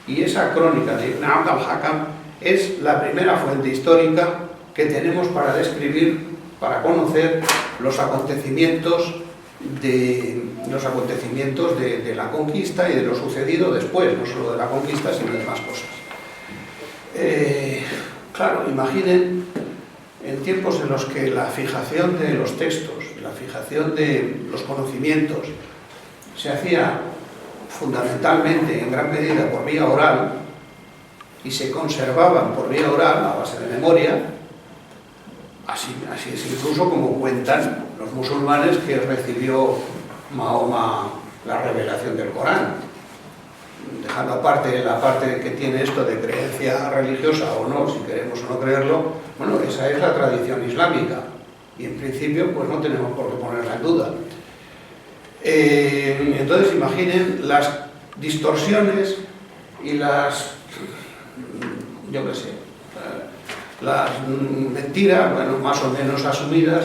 y esa crónica de Ibn Abd al-Hakam es la primera fuente histórica que tenemos para describir, para conocer los acontecimientos de la conquista y de lo sucedido después, no solo de la conquista, sino de más cosas. Claro, imaginen en tiempos en los que la fijación de los textos, la fijación de los conocimientos se hacía fundamentalmente, en gran medida, por vía oral, y se conservaban por vía oral, a base de memoria. Así es incluso como cuentan los musulmanes que recibió Mahoma la revelación del Corán. Dejando aparte la parte que tiene esto de creencia religiosa o no, si queremos o no creerlo, bueno, esa es la tradición islámica y en principio pues no tenemos por qué ponerla en duda. Entonces imaginen las distorsiones y las, yo qué sé, las mentiras, bueno, más o menos asumidas,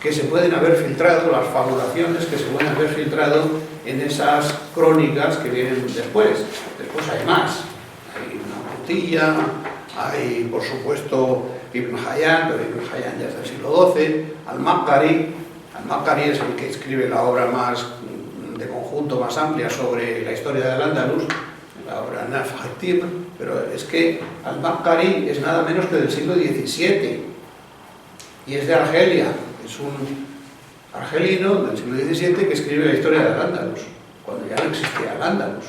que se pueden haber filtrado, las fabulaciones que se pueden haber filtrado en esas crónicas que vienen después. Después hay más. Hay una Mutilla, hay, por supuesto, Ibn Hayyan, pero Ibn Hayyan ya es del siglo XII, Al-Maqqari. Al-Maqqari es el que escribe la obra más de conjunto, más amplia sobre la historia del Andalus, la obra Nafh al-Tibr, pero es que Al-Maqqari es nada menos que del siglo XVII y es de Argelia. Es un argelino del siglo XVII que escribe la historia del Andalus, cuando ya no existía el Andalus.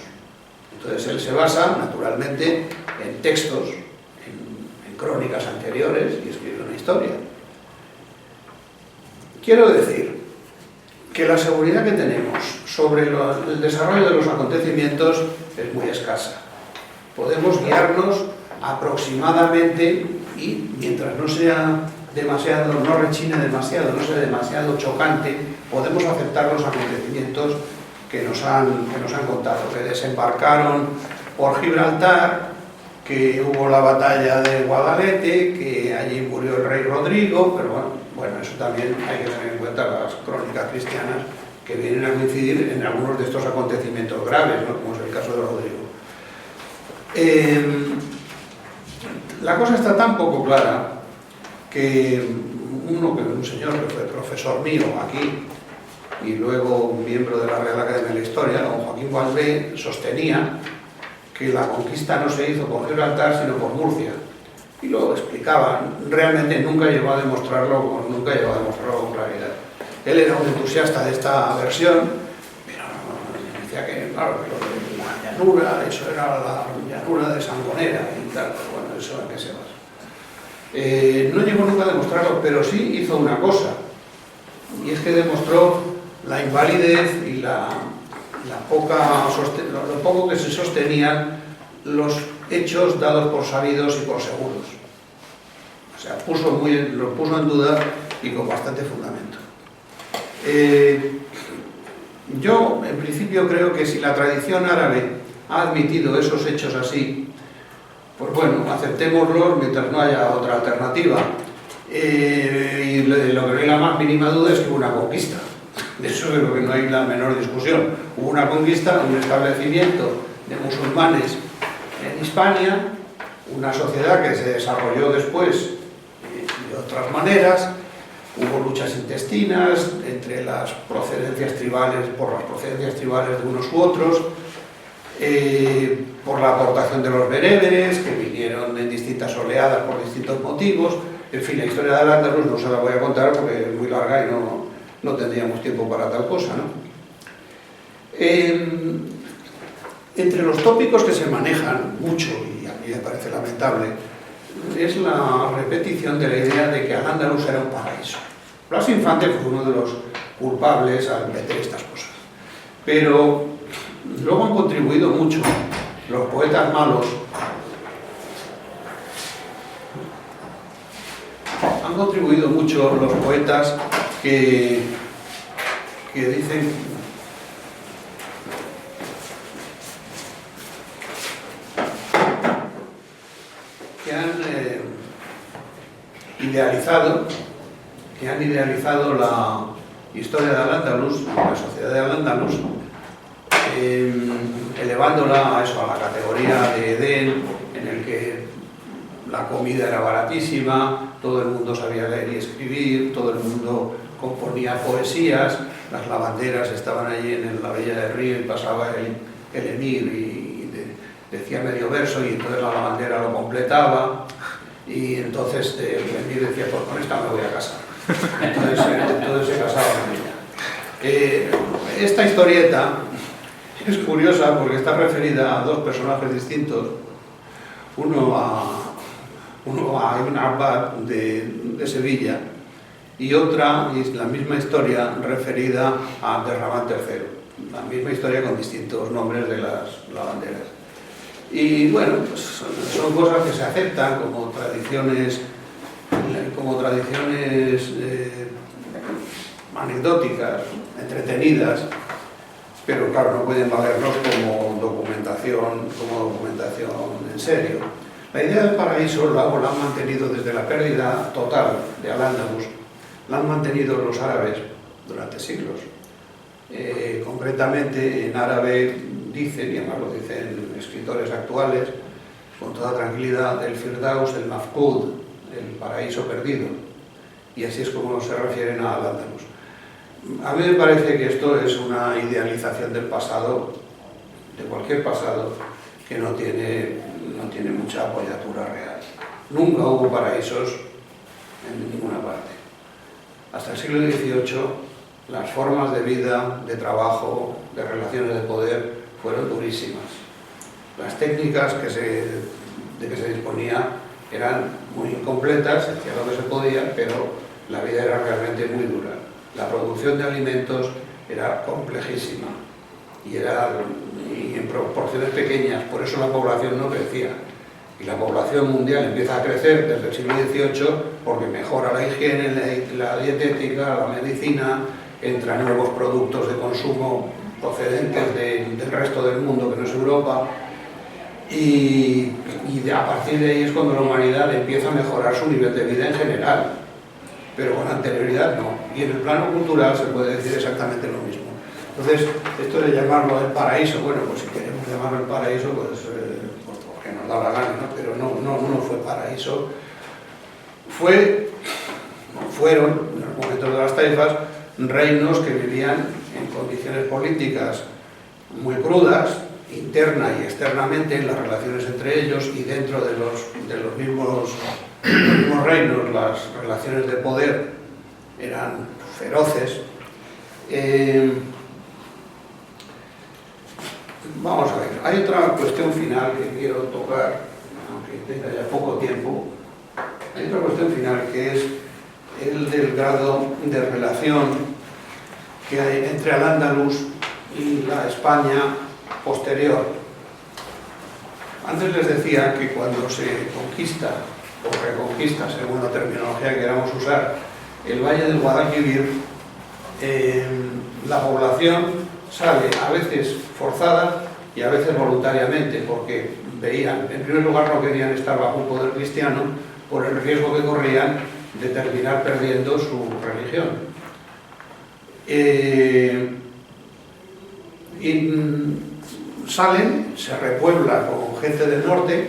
Entonces él se basa, naturalmente, en textos, en crónicas anteriores y escribe una historia. Quiero decir que la seguridad que tenemos sobre el desarrollo de los acontecimientos es muy escasa. Podemos guiarnos aproximadamente y mientras no sea demasiado, no rechine demasiado, no sea demasiado chocante, podemos aceptar los acontecimientos que nos han contado, que desembarcaron por Gibraltar, que hubo la batalla de Guadalete, que allí murió el rey Rodrigo, pero bueno, eso también hay que tener en cuenta las crónicas cristianas que vienen a coincidir en algunos de estos acontecimientos graves, ¿no? Como es el caso de Rodrigo. La cosa está tan poco clara que un señor que fue profesor mío aquí y luego miembro de la Real Academia de la Historia, don Joaquín Valdé, sostenía que la conquista no se hizo por Gibraltar sino por Murcia y lo explicaba. Realmente nunca llegó a demostrarlo con claridad. Él era un entusiasta de esta versión, pero decía que claro, que la llanura, eso era la llanura de Sangonera y tal, pero bueno, eso en qué se basa. No llegó nunca a demostrarlo, pero sí hizo una cosa, y es que demostró la invalidez y lo poco que se sostenían los hechos dados por sabidos y por seguros. O sea, lo puso en duda y con bastante fundamento. Yo, en principio, creo que si la tradición árabe ha admitido esos hechos así, pues bueno, aceptémoslos mientras no haya otra alternativa. Y lo que no hay la más mínima duda es que hubo una conquista. De eso creo que no hay la menor discusión. Hubo una conquista, un establecimiento de musulmanes en Hispania, una sociedad que se desarrolló después de otras maneras. Hubo luchas intestinas entre las procedencias tribales, por las procedencias tribales de unos u otros, por la aportación de los bereberes, que vinieron en distintas oleadas por distintos motivos. En fin, la historia del Andalus no se la voy a contar porque es muy larga y no tendríamos tiempo para tal cosa, ¿no? Entre los tópicos que se manejan mucho, y a mí me parece lamentable, es la repetición de la idea de que Al-Ándalus era un paraíso. Blas Infante fue uno de los culpables al meter estas cosas. Pero luego han contribuido mucho los poetas malos, han contribuido mucho los poetas que dicen que han idealizado la historia de Al-Ándalus, la sociedad de Al-Ándalus, elevándola a la categoría de Edén, en el que la comida era baratísima, todo el mundo sabía leer y escribir, todo el mundo componía poesías, las lavanderas estaban allí en la orilla del río y pasaba el emir y decía medio verso y entonces la lavandera lo completaba y entonces el emir decía, pues con esta me voy a casar. Entonces se casaba con ella. Esta historieta es curiosa porque está referida a dos personajes distintos, uno a Ibn Abbad de Sevilla y otra, y es la misma historia, referida a Abderramán III la misma historia con distintos nombres de las lavanderas. Y bueno, pues son cosas que se aceptan como tradiciones anecdóticas, entretenidas, pero claro, no pueden valernos como documentación en serio. La idea del paraíso la han mantenido desde la pérdida total de Al-Ándalus, la han mantenido los árabes durante siglos. Concretamente en árabe dicen, y además lo dicen escritores actuales, con toda tranquilidad, el Firdaus, el Mafqud, el paraíso perdido. Y así es como se refieren a Al-Ándalus. A mí me parece que esto es una idealización del pasado, de cualquier pasado, que no tiene mucha apoyatura real. Nunca hubo paraísos en ninguna parte. Hasta el siglo XVIII, las formas de vida, de trabajo, de relaciones de poder fueron durísimas. Las técnicas de que se disponía eran muy incompletas, se hacía lo que se podía, pero la vida era realmente muy dura. La producción de alimentos era complejísima y en proporciones pequeñas, por eso la población no crecía. Y la población mundial empieza a crecer desde el siglo XVIII porque mejora la higiene, la dietética, la medicina, entran nuevos productos de consumo procedentes del resto del mundo que no es Europa, y a partir de ahí es cuando la humanidad empieza a mejorar su nivel de vida en general, pero con anterioridad no. Y en el plano cultural se puede decir exactamente lo mismo. Entonces, esto de llamarlo el paraíso, bueno, pues si queremos llamarlo el paraíso, pues porque nos da la gana, ¿no? Pero no fue paraíso. Fueron, en los momentos de las taifas, reinos que vivían en condiciones políticas muy crudas, interna y externamente, en las relaciones entre ellos, y dentro de los mismos reinos las relaciones de poder eran feroces. Vamos a ver, hay otra cuestión final que quiero tocar, aunque tenga ya poco tiempo. Hay otra cuestión final que es el del grado de relación que hay entre Al-Ándalus y la España posterior. Antes les decía que cuando se conquista o reconquista, según la terminología que queramos usar, el Valle del Guadalquivir, la población sale a veces forzada y a veces voluntariamente, porque veían, en primer lugar, no querían estar bajo un poder cristiano por el riesgo que corrían de terminar perdiendo su religión. Salen, se repuebla con gente del norte,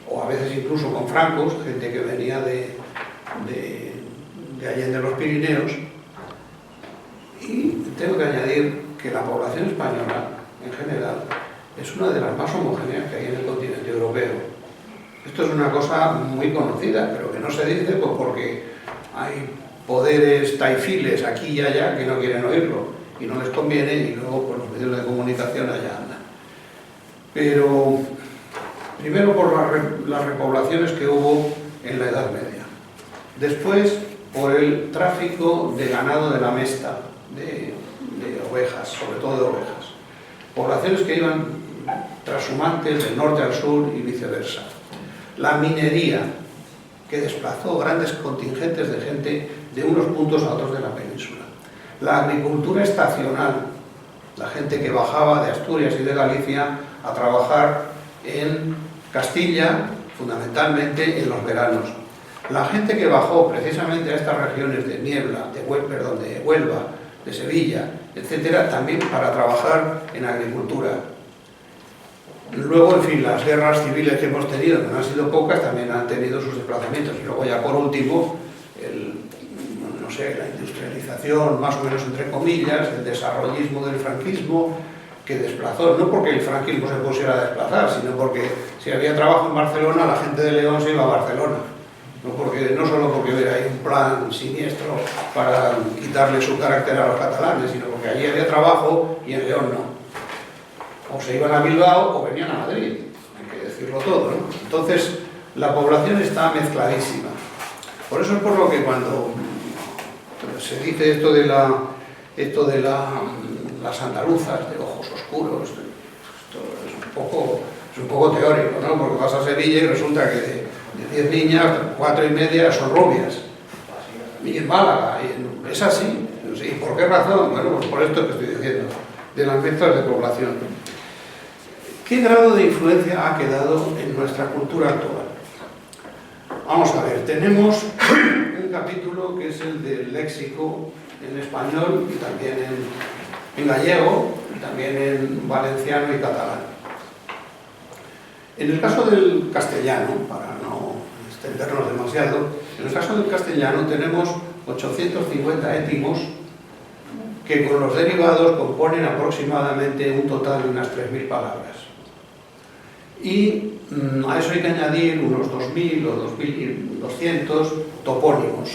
o a veces incluso con francos, gente que venía de Allende los Pirineos, y tengo que añadir que la población española, en general, es una de las más homogéneas que hay en el continente europeo. Esto es una cosa muy conocida, pero que no se dice pues porque hay poderes taifiles aquí y allá que no quieren oírlo y no les conviene, y luego por los medios de comunicación allá andan. Pero primero por las repoblaciones que hubo en la Edad Media, después por el tráfico de ganado de la Mesta, de ovejas, sobre todo de ovejas, poblaciones que iban trashumantes del norte al sur y viceversa. La minería, que desplazó grandes contingentes de gente de unos puntos a otros de la península. La agricultura estacional, la gente que bajaba de Asturias y de Galicia a trabajar en Castilla, fundamentalmente en los veranos. La gente que bajó precisamente a estas regiones de Niebla, de Huelva, de Sevilla, etcétera, también para trabajar en agricultura. Luego, en fin, las guerras civiles que hemos tenido, que no han sido pocas, también han tenido sus desplazamientos. Y luego ya por último, la industrialización, más o menos entre comillas, el desarrollismo del franquismo, que desplazó, no porque el franquismo se pusiera a desplazar, sino porque si había trabajo en Barcelona, la gente de León se iba a Barcelona. No solo porque hubiera ahí un plan siniestro para quitarle su carácter a los catalanes, sino porque allí había trabajo y en León no. O se iban a Bilbao o venían a Madrid, hay que decirlo todo, ¿no? Entonces, la población está mezcladísima. Por eso es por lo que cuando se dice esto de las andaluzas, o oscuro. Esto es un poco teórico, ¿no? Porque vas a Sevilla y resulta que de 10 niñas, 4 y media son rubias. Y en Málaga, es así. ¿Y por qué razón? Bueno, pues por esto que estoy diciendo, de las mezclas de población. ¿Qué grado de influencia ha quedado en nuestra cultura actual? Vamos a ver, tenemos un capítulo que es el del léxico en español y también en gallego, y también en valenciano y catalán. En el caso del castellano, para no extendernos demasiado, en el caso del castellano tenemos 850 étimos que con los derivados componen aproximadamente un total de unas 3.000 palabras. Y a eso hay que añadir unos 2.000 o 2.200 topónimos,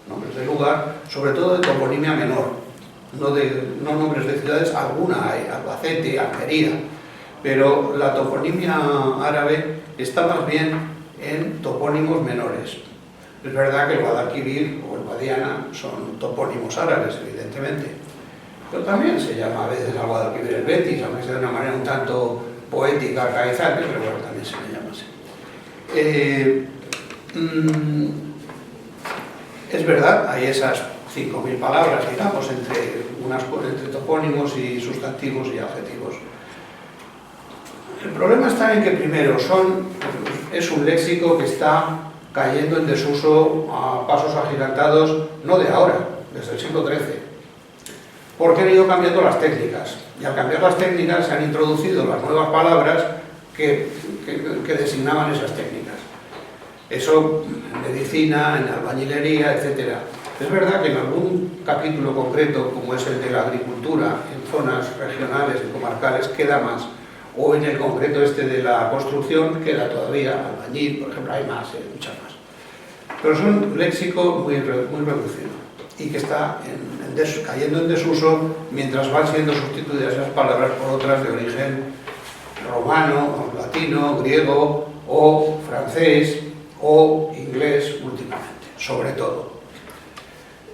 nombres de lugar, sobre todo de toponimia menor, no nombres de ciudades, alguna hay, Albacete, Almería, pero la toponimia árabe está más bien en topónimos menores. Es verdad que el Guadalquivir o el Guadiana son topónimos árabes, evidentemente, pero también se llama a veces al Guadalquivir el Betis, aunque sea de una manera un tanto poética, arcaizante, pero bueno, también se le llama así. Es verdad, hay esas 5.000 palabras, digamos, entre topónimos y sustantivos y adjetivos. El problema está en que primero es un léxico que está cayendo en desuso a pasos agigantados, no de ahora, desde el siglo XIII, porque han ido cambiando las técnicas, y al cambiar las técnicas se han introducido las nuevas palabras que designaban esas técnicas. Eso en medicina, en albañilería, etc. Es verdad que en algún capítulo concreto, como es el de la agricultura, en zonas regionales y comarcales, queda más, o en el concreto este de la construcción, queda todavía, albañil, por ejemplo, hay más, muchas más. Pero es un léxico muy reducido y que está cayendo en desuso mientras van siendo sustituidas esas palabras por otras de origen romano, latino, griego o francés o inglés últimamente, sobre todo.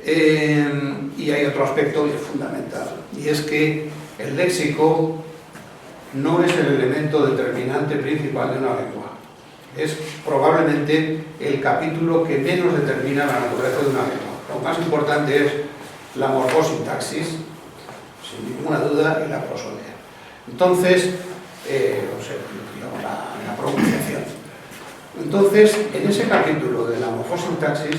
Y hay otro aspecto fundamental, y es que el léxico no es el elemento determinante principal de una lengua. Es probablemente el capítulo que menos determina la naturaleza de una lengua. Lo más importante es la morfosintaxis, sin ninguna duda, y la prosodía. Entonces, la pronunciación. Entonces, en ese capítulo de la morfosintaxis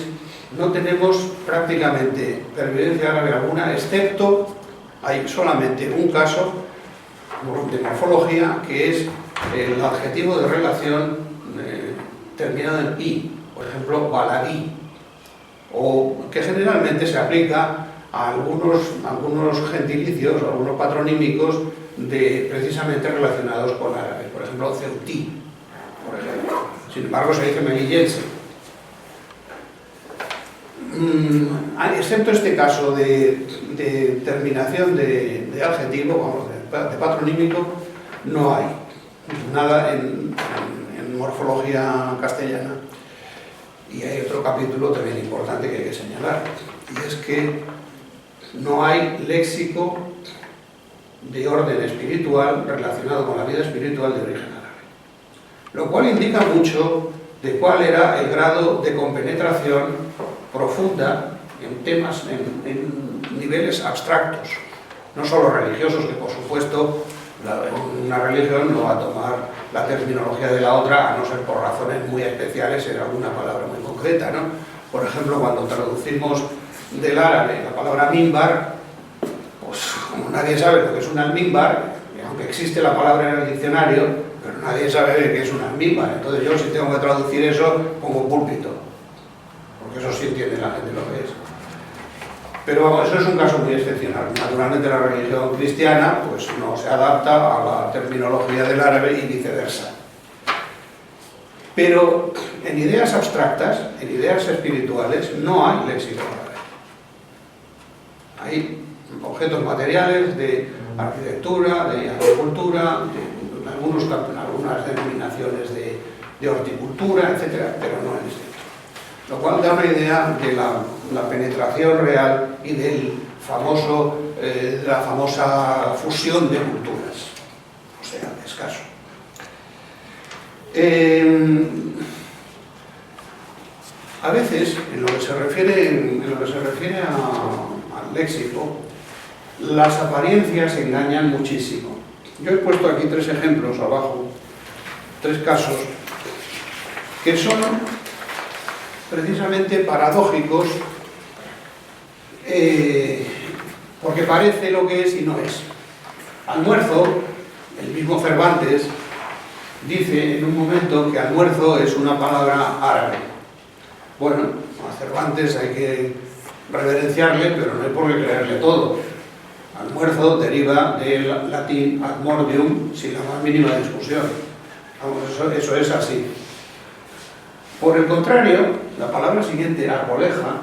no tenemos prácticamente pervivencia árabe alguna, excepto hay solamente un caso de morfología, que es el adjetivo de relación terminado en i, por ejemplo, baladí, o que generalmente se aplica a algunos gentilicios, algunos patronímicos precisamente relacionados con árabe, por ejemplo, ceutí, por ejemplo. Sin embargo, se dice melillense. Excepto este caso de terminación de adjetivo, vamos, de patronímico, no hay nada en morfología castellana. Y hay otro capítulo también importante que hay que señalar, y es que no hay léxico de orden espiritual relacionado con la vida espiritual de origen árabe, lo cual indica mucho de cuál era el grado de compenetración profunda en temas, en niveles abstractos, no solo religiosos, que por supuesto una religión no va a tomar la terminología de la otra, a no ser por razones muy especiales en alguna palabra muy concreta, ¿no? Por ejemplo, cuando traducimos del árabe la palabra mimbar, pues como nadie sabe lo que es un almimbar, aunque existe la palabra en el diccionario, pero nadie sabe qué es un almimbar. Entonces yo, si tengo que traducir eso, pongo púlpito, porque eso sí entiende la gente lo que es. Pero vamos, eso es un caso muy excepcional. Naturalmente la religión cristiana pues no se adapta a la terminología del árabe y viceversa. Pero en ideas abstractas, en ideas espirituales, no hay léxico árabe. Hay objetos materiales de arquitectura, de agricultura, de algunas denominaciones de horticultura, etc., pero no en este. Lo cual da una idea de la penetración real y de la famosa fusión de culturas. sea escaso. A veces, en lo que se refiere al léxico, las apariencias engañan muchísimo. Yo he puesto aquí 3 ejemplos abajo, 3 casos, que son precisamente paradójicos, porque parece lo que es y no es. Almuerzo, el mismo Cervantes dice en un momento que almuerzo es una palabra árabe. Bueno, a Cervantes hay que reverenciarle, pero no hay por qué creerle todo. Almuerzo deriva del latín ad mordium sin la más mínima discusión. Vamos, eso es así. Por el contrario, la palabra siguiente, arboleja,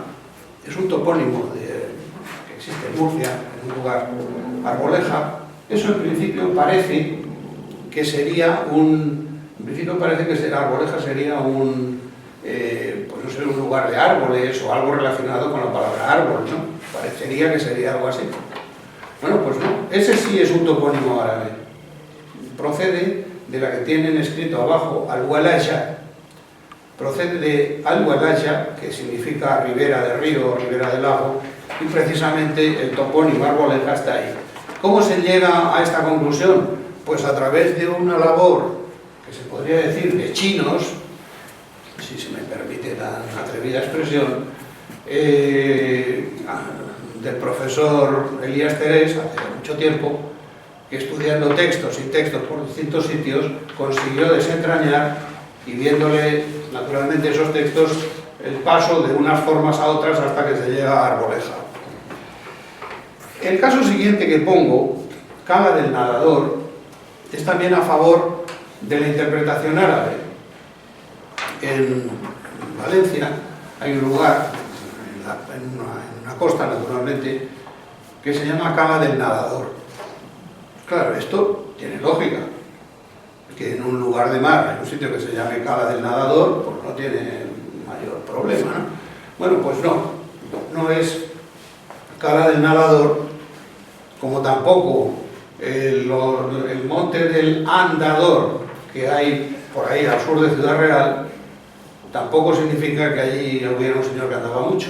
es un topónimo que existe en Murcia, en un lugar. Arboleja, eso en principio parece que sería arboleja sería pues no sé, un lugar de árboles o algo relacionado con la palabra árbol, ¿no? Parecería que sería algo así. Bueno, pues no, ese sí es un topónimo árabe. Procede de la que tienen escrito abajo, Al-Walaja. Procede de Al-Walaja, que significa ribera de río o ribera de lago, y precisamente el topónimo arboleja está ahí. ¿Cómo se llega a esta conclusión? Pues a través de una labor, que se podría decir de chinos, si se me permite tan atrevida expresión, del profesor Elías Terés, hace mucho tiempo, que estudiando textos y textos por distintos sitios, consiguió desentrañar y viéndole naturalmente esos textos el paso de unas formas a otras hasta que se llega a arboleja. El caso siguiente que pongo, Cala del Nadador, es también a favor de la interpretación árabe. En Valencia hay un lugar, en una costa naturalmente, que se llama Cala del Nadador. Claro, esto tiene lógica, que en un lugar de mar hay un sitio que se llame Cala del Nadador, pues no tiene mayor problema, ¿no? Bueno, pues no es Cala del Nadador, como tampoco el monte del Andador que hay por ahí al sur de Ciudad Real, tampoco significa que allí hubiera un señor que andaba mucho,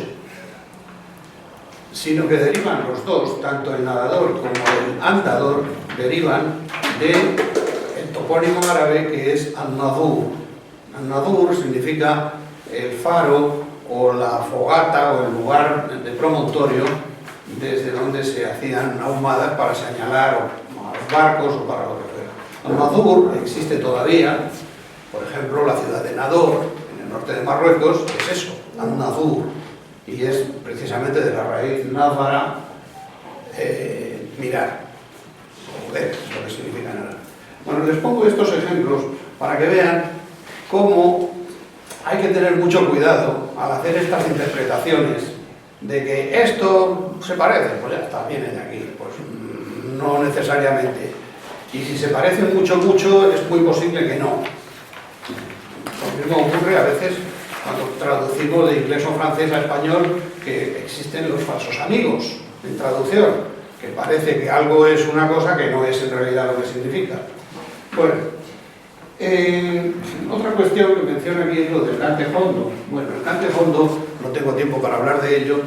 sino que derivan los dos, tanto el nadador como el andador, derivan del topónimo árabe que es An-Nadur. An-Nadur significa el faro o la fogata o el lugar de promontorio desde donde se hacían ahumadas para señalar a los barcos o para lo que fuera. An-Nadur existe todavía, por ejemplo, la ciudad de Nador, en el norte de Marruecos, es eso, An-Nadur, y es precisamente de la raíz náfara mirar, o ver, es lo que significa nada. Bueno, les pongo estos ejemplos para que vean cómo hay que tener mucho cuidado al hacer estas interpretaciones de que esto se parece, pues ya está, viene de aquí, pues no necesariamente. Y si se parece mucho, es muy posible que no. Lo mismo ocurre a veces cuando traducimos de inglés o francés a español, que existen los falsos amigos en traducción, que parece que algo es una cosa que no es en realidad lo que significa. Bueno, otra cuestión que menciona aquí es lo del cante jondo. Bueno, el cante jondo, no tengo tiempo para hablar de ello,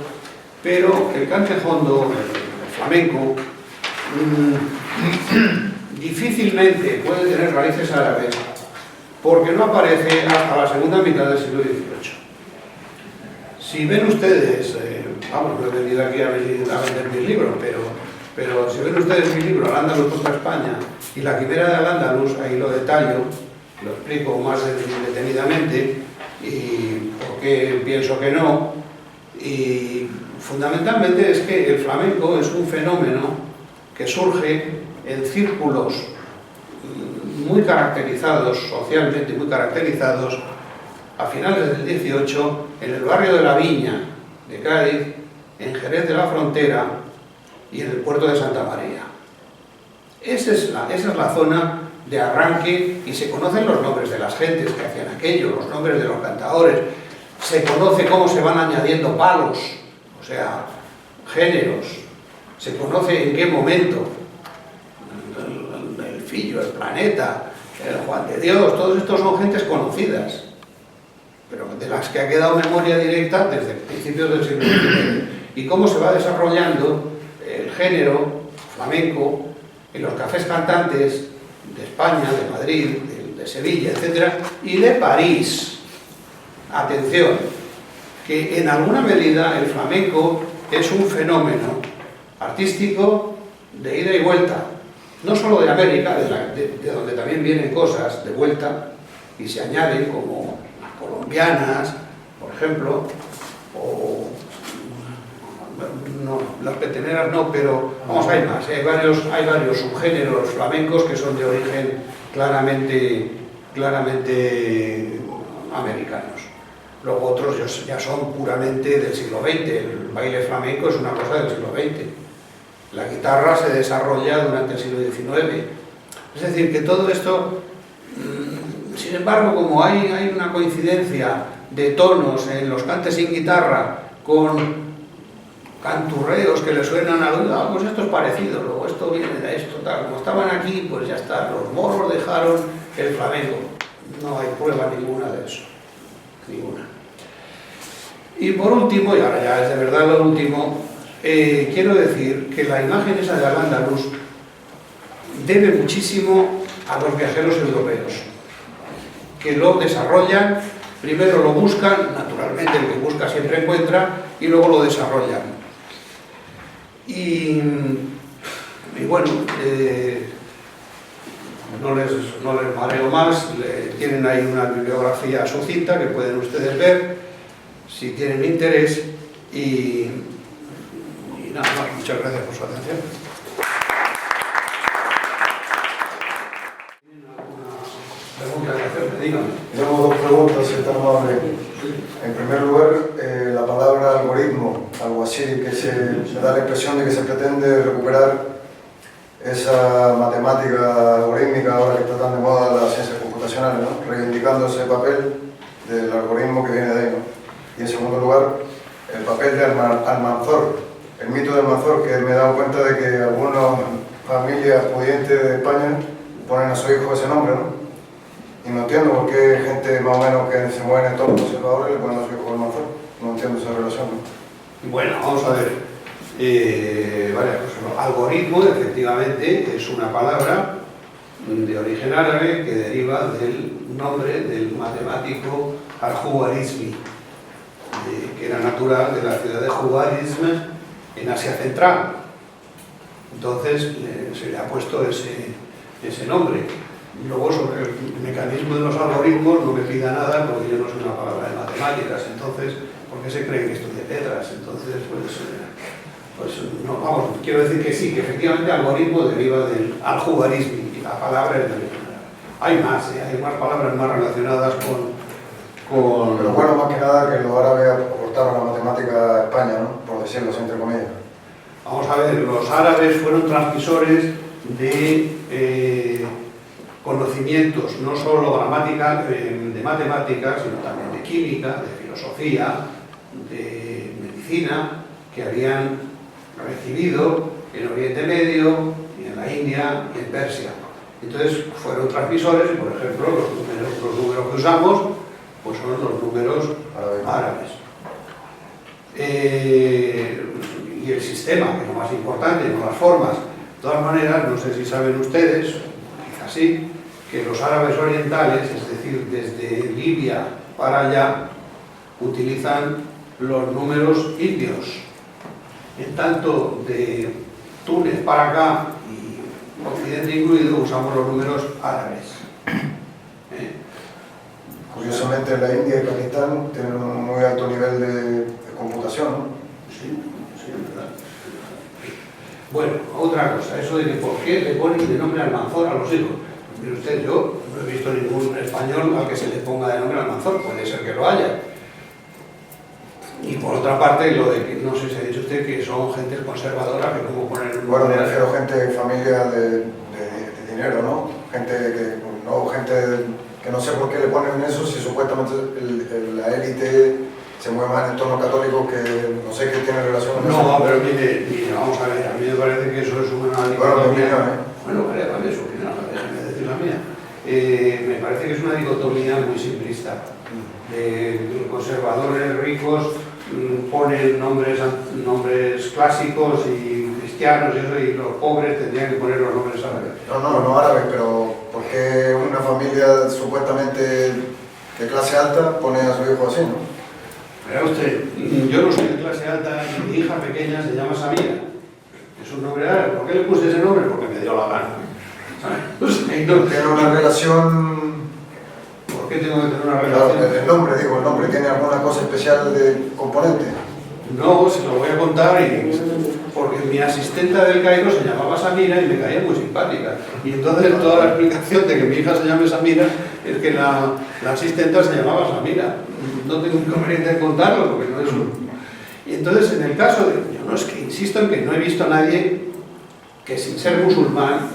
pero el cante jondo, el flamenco, difícilmente puede tener raíces árabes, porque no aparece hasta la segunda mitad del siglo XVIII. Si ven ustedes, vamos, no he venido aquí a vender mis libros, pero si ven ustedes mi libro, Al-Ándalus contra España, y la quimera de Al-Ándalus, ahí lo detallo, lo explico más detenidamente, y por qué pienso que no, y fundamentalmente es que el flamenco es un fenómeno que surge en círculos muy caracterizados, socialmente muy caracterizados, a finales del 18, en el barrio de la Viña de Cádiz, en Jerez de la Frontera y en el puerto de Santa María. Esa es la zona de arranque, y se conocen los nombres de las gentes que hacían aquello, los nombres de los cantadores, se conoce cómo se van añadiendo palos, o sea, géneros, se conoce en qué momento. El Fillo, el Planeta, el Juan de Dios, todos estos son gentes conocidas, pero de las que ha quedado memoria directa desde principios del siglo XIX. Y cómo se va desarrollando el género flamenco en los cafés cantantes de España, de Madrid, de Sevilla, etc., y de París. Atención, que en alguna medida el flamenco es un fenómeno artístico de ida y vuelta, no solo de América, de donde también vienen cosas de vuelta y se añaden, como las colombianas, por ejemplo, o no, las peteneras no, pero vamos, hay más, hay varios subgéneros flamencos que son de origen claramente americanos. Luego otros ya son puramente del siglo XX, el baile flamenco es una cosa del siglo XX. La guitarra se desarrolla durante el siglo XIX. Es decir, que todo esto, sin embargo, como hay una coincidencia de tonos en los cantes sin guitarra con canturreos que le suenan a la pues esto es parecido, luego esto viene de esto, tal. Como estaban aquí, pues ya está, los morros dejaron el flamenco. No hay prueba ninguna de eso. Ninguna. Y por último, y ahora ya es de verdad lo último, quiero decir que la imagen esa de Al-Ándalus debe muchísimo a los viajeros europeos, que lo desarrollan, primero lo buscan, naturalmente el que busca siempre encuentra, y luego lo desarrollan. Y bueno, no les mareo más, tienen ahí una bibliografía sucinta que pueden ustedes ver si tienen interés y nada más. Muchas gracias por su atención. ¿Tienen alguna pregunta que hacerme? Díganme. Tenemos dos preguntas, si tan amable. En primer lugar, la palabra algoritmo, algo así, que me da la impresión de que se pretende recuperar esa matemática algorítmica ahora que está tan de moda las ciencias computacionales, ¿no? Reivindicando ese papel del algoritmo que viene de ahí, ¿no? Y en segundo lugar, el papel de Almanzor, el mito de Almanzor, que me he dado cuenta de que algunas familias pudientes de España ponen a su hijo ese nombre, ¿no? Y no entiendo por qué gente más o menos que se mueve en entornos conservadores le ponen a su hijo Almanzor. No entiendo esa relación, ¿no? Bueno, vamos a ver. Vale, pues, algoritmo efectivamente es una palabra de origen árabe que deriva del nombre del matemático Al-Juwarizmi, que era natural de la ciudad de Juwarizm en Asia Central. Entonces se le ha puesto ese nombre. Luego, sobre el mecanismo de los algoritmos no me pida nada porque yo no soy una palabra de matemáticas. Entonces, ¿por qué se cree que estudia letras? Entonces, pues no, vamos, quiero decir que sí, que efectivamente algoritmo deriva del al-Juwarizmi y la palabra es de origen árabe. Hay más, hay más palabras más relacionadas con... Pero bueno, más que nada que los árabes aportaron la matemática a España, ¿no? Por decirlo así, entre comillas. Vamos a ver, los árabes fueron transmisores de conocimientos, no solo gramática, de matemáticas, sino también de química, de filosofía, de medicina, que habían recibido en Oriente Medio, y en la India y en Persia. Entonces fueron transmisores y, por ejemplo, los números que usamos pues son los números árabes. Y el sistema, que es lo más importante, no las formas. De todas maneras, no sé si saben ustedes, quizás sí, que los árabes orientales, es decir, desde Libia para allá, utilizan los números indios. En tanto, de Túnez para acá, y Occidente incluido, usamos los números árabes. Curiosamente, la India y Pakistán tienen un muy alto nivel de computación, ¿no? Sí, es verdad. Bueno, otra cosa, eso de que por qué le ponen de nombre Almanzor a los hijos. Mire usted, yo no he visto ningún español al que se le ponga de nombre Almanzor, puede ser que lo haya. Y por otra parte, lo de que no sé si ha dicho usted que son gentes conservadoras, que como poner un... Bueno, me refiero a gente, familia de dinero, ¿no? Gente que no sé por qué le ponen eso, si supuestamente la élite se mueve más en entornos católicos, que no sé qué tiene relación con eso. No, pero mire, vamos a ver, a mí me parece que eso es una... Bueno, mi opinión, Bueno, vale, su opinión, me parece que es una dicotomía muy simplista. Conservadores ricos ponen nombres clásicos y cristianos y eso, y los pobres tendrían que poner los nombres árabes. No árabes, pero ¿por qué una familia supuestamente de clase alta pone a su hijo así, no? Verá usted, yo no soy de clase alta y mi hija pequeña se llama Samira. Es un nombre árabe. ¿Por qué le puse ese nombre? Porque me dio la gana. ¿Sabes? Tiene una relación... ¿Por qué tengo que tener una Claro, relación? el nombre tiene alguna cosa especial de componente. No, se lo voy a contar porque mi asistenta del Cairo se llamaba Samira y me caía muy simpática. Y entonces toda la explicación de que mi hija se llame Samira es que la asistenta se llamaba Samira. No tengo inconveniente en contarlo porque no es un... Y entonces en el caso de... Yo no es que insisto en que no he visto a nadie que sin ser musulmán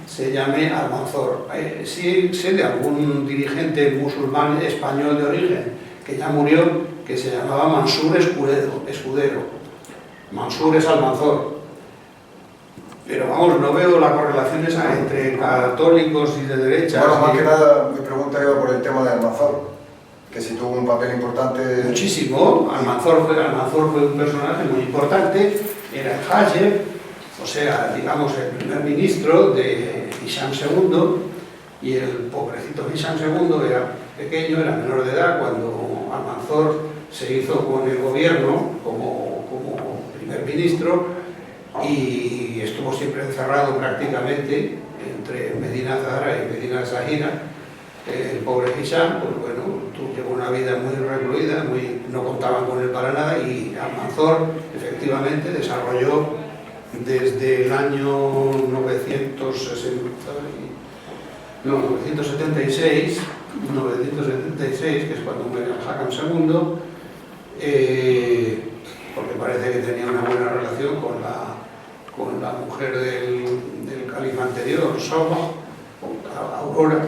se llame Almanzor. Sí sé de algún dirigente musulmán español de origen que ya murió, que se llamaba Mansur Escudero. Mansur es Almanzor. Pero vamos, no veo la correlación esa entre católicos y de derecha. Bueno, más que nada mi pregunta iba por el tema de Almanzor, que si tuvo un papel importante... Muchísimo. Almanzor fue un personaje muy importante, era el Hajeb, o sea, digamos, el primer ministro de Hisham II, y el pobrecito Hisham II era pequeño, era menor de edad cuando Almanzor se hizo con el gobierno como primer ministro y estuvo siempre encerrado prácticamente entre Medina Zahara y Medina Zahira. El pobre Hisham, pues bueno, llevó una vida muy recluida, no contaban con él para nada, y Almanzor efectivamente desarrolló desde el año 976, que es cuando muere Hakam II, porque parece que tenía una buena relación con la mujer del califa anterior, Soba, Aurora,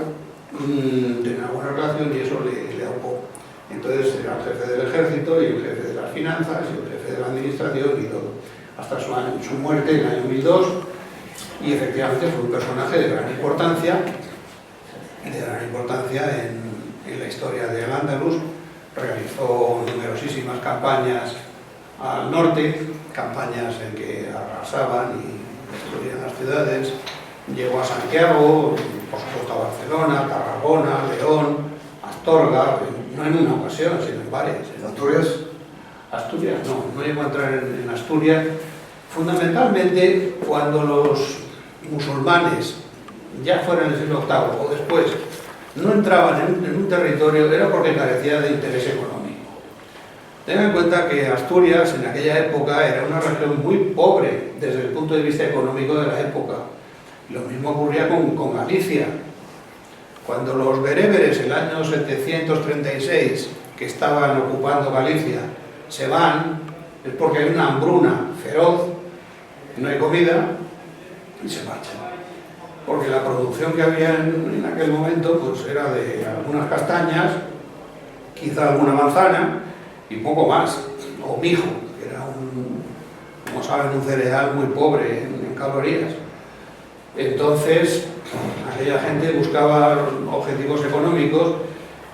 tenía una buena relación y eso le ahogó. Entonces era el jefe del ejército y el jefe de las finanzas y el jefe de la administración y todo, hasta su muerte en el año 1002, y efectivamente fue un personaje de gran importancia en la historia de Al-Ándalus. Realizó numerosísimas campañas al norte, campañas en que arrasaban y destruían las ciudades. Llegó a Santiago, por supuesto a Barcelona, Tarragona, León, Astorga, no en una ocasión, sino en varias. ¿Asturias? Asturias no llegó a entrar en Asturias. Fundamentalmente, cuando los musulmanes, ya fuera en el siglo VIII o después, no entraban en un territorio, era porque carecía de interés económico. Tengan en cuenta que Asturias en aquella época era una región muy pobre desde el punto de vista económico de la época. Lo mismo ocurría con Galicia. Cuando los bereberes, en el año 736, que estaban ocupando Galicia, se van, es porque hay una hambruna feroz, no hay comida, y se marchan. Porque la producción que había en aquel momento pues era de algunas castañas, quizá alguna manzana, y poco más, o mijo, que era como saben, un cereal muy pobre en calorías. Entonces, aquella gente buscaba objetivos económicos,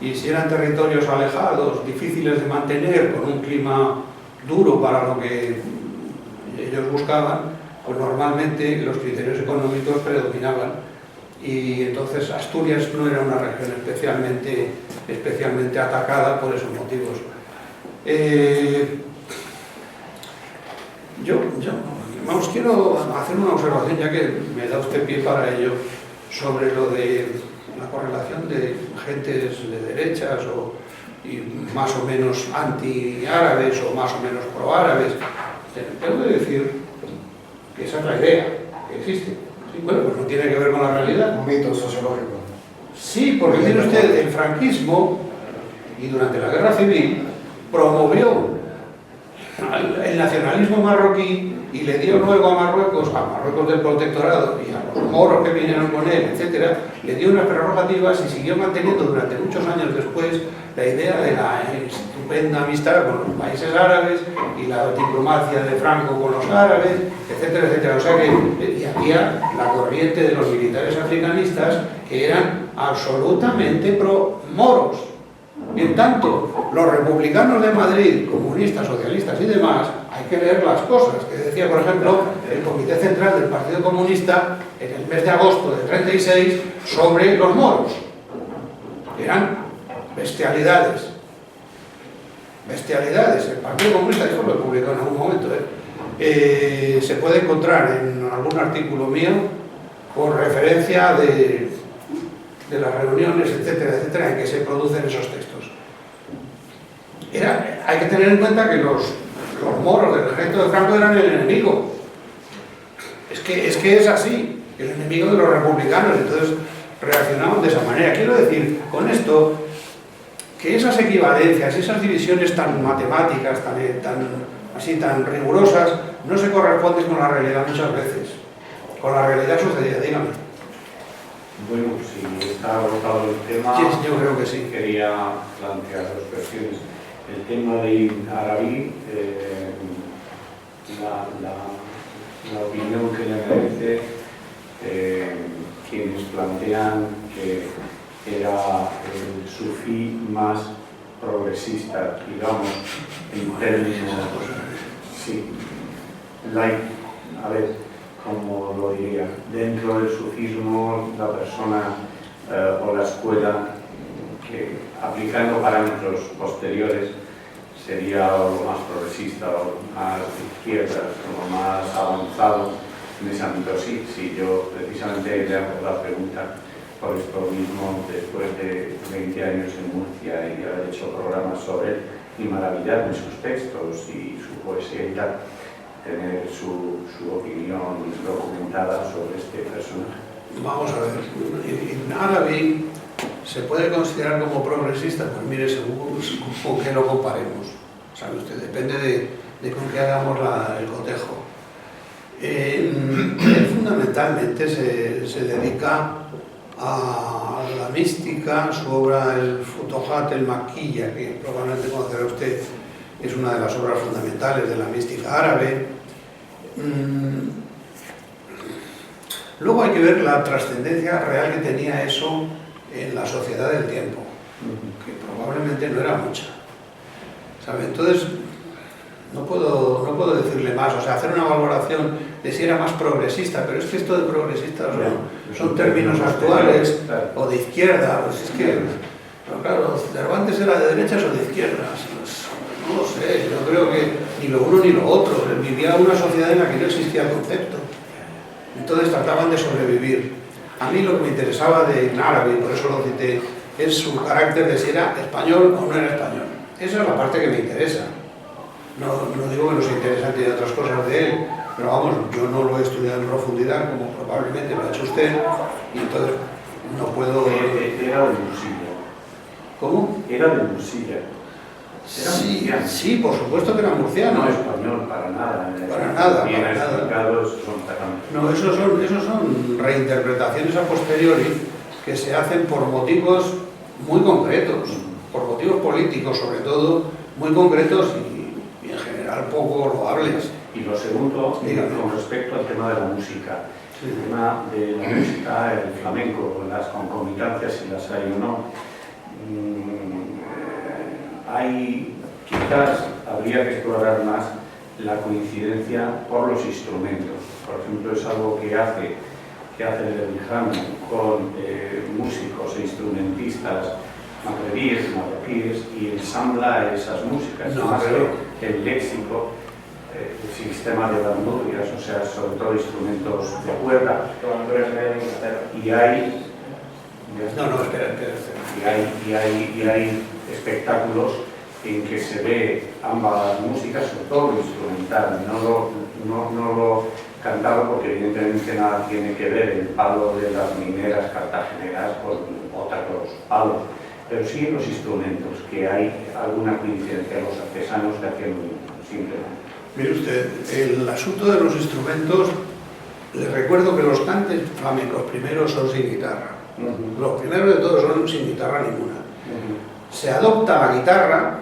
y si eran territorios alejados, difíciles de mantener, con un clima duro para lo que ellos buscaban, pues normalmente los criterios económicos predominaban. Y entonces Asturias no era una región especialmente atacada por esos motivos. Vamos, quiero hacer una observación, ya que me da usted pie para ello, sobre lo de la correlación de gentes de derechas y más o menos anti-árabes o más o menos pro-árabes. Tengo que decir que esa es la idea que existe. Sí, bueno, pues no tiene que ver con la realidad. Un mito sociológico. Sí, porque mire usted, el franquismo y durante la guerra civil promovió el nacionalismo marroquí y le dio luego a Marruecos del protectorado y a los moros que vinieron con él, etcétera, le dio unas prerrogativas y siguió manteniendo durante muchos años después la idea de la estupenda amistad con los países árabes y la diplomacia de Franco con los árabes, etcétera, etcétera. O sea que y había la corriente de los militares africanistas que eran absolutamente pro-moros. Y en tanto, los republicanos de Madrid, comunistas, socialistas y demás, hay que leer las cosas. Que decía, por ejemplo, el Comité Central del Partido Comunista en el mes de agosto del 36 sobre los moros. Eran bestialidades. Bestialidades. El Partido Comunista, dijo, lo publicó en algún momento, se puede encontrar en algún artículo mío con referencia de las reuniones, etcétera, etcétera, en que se producen esos textos. Hay que tener en cuenta que los moros del ejército de Franco eran el enemigo. Es que es así, el enemigo de los republicanos, entonces reaccionaban de esa manera. Quiero decir, con esto, que esas equivalencias, esas divisiones tan matemáticas, tan rigurosas, no se corresponden con la realidad muchas veces, con la realidad sucedida, dígame. Bueno, si está agotado el tema, Sí, yo creo que sí. Quería plantear dos cuestiones. El tema de Ibn Arabi, la opinión que le merece quienes plantean que era el sufí más progresista, digamos, en términos, sí, a ver, ¿cómo lo diría? Dentro del sufismo, la persona o la escuela que, aplicando parámetros posteriores, sería lo más progresista o más de izquierda, o más avanzado en ese ámbito. Sí, yo precisamente le hago la pregunta por esto mismo, después de 20 años en Murcia y haber hecho programas sobre él y maravillarme sus textos y su poesía y tal, tener su opinión documentada sobre este personaje. Vamos a ver, Ibn Arabi se puede considerar como progresista, pues mire, según con qué lo comparemos, sabe usted, depende de con qué hagamos el cotejo. Él fundamentalmente se dedica a la mística, su obra el Futuhat el Maquilla, que probablemente conocerá usted, es una de las obras fundamentales de la mística árabe. Luego hay que ver la trascendencia real que tenía eso en la sociedad del tiempo, que probablemente no era mucha, ¿sabe? Entonces no puedo decirle más, o sea, hacer una valoración de si era más progresista, pero es que esto de progresista son términos actuales, o de izquierda, pues es que, pero claro, Cervantes era de derechas o de izquierdas, pues, no lo sé, yo creo que ni lo uno ni lo otro, vivía una sociedad en la que no existía el concepto, entonces trataban de sobrevivir. A mí lo que me interesaba de Ibn Arabi, por eso lo cité, es su carácter de si era español o no era español. Esa es la parte que me interesa. No digo que no sea interesante de otras cosas de él, pero vamos, yo no lo he estudiado en profundidad, como probablemente lo ha hecho usted, y entonces no puedo... Era de Murcia. ¿Cómo? Era de Murcia. Sí, por supuesto que era murciano. No español, para nada. Para nada. Bien para nada. explicados son tacantes. No, esos son reinterpretaciones a posteriori que se hacen por motivos muy concretos, por motivos políticos sobre todo, muy concretos y en general poco loables. Y lo segundo, Dígame. con respecto al tema de la música. Sí. El tema de la música, el flamenco, las concomitancias, si las hay o no. Quizás habría que explorar más la coincidencia por los instrumentos. Por ejemplo, es algo que hace el Bijano con músicos e instrumentistas marroquíes y ensambla esas músicas. No, más pero... que el léxico, el sistema de bandurrias, o sea, sobre todo instrumentos de cuerda. Y hay... No, espera. Y hay espectáculos en que se ve ambas músicas, sobre todo lo instrumental, no lo cantado, porque evidentemente nada tiene que ver el palo de las mineras cartageneras con otros palos, pero sí los instrumentos, que hay alguna coincidencia, los artesanos que hacían simplemente. Mire usted, el asunto de los instrumentos, les recuerdo que los cantes flamencos primeros son sin guitarra. Los primeros de todos son sin guitarra ninguna. Se adopta la guitarra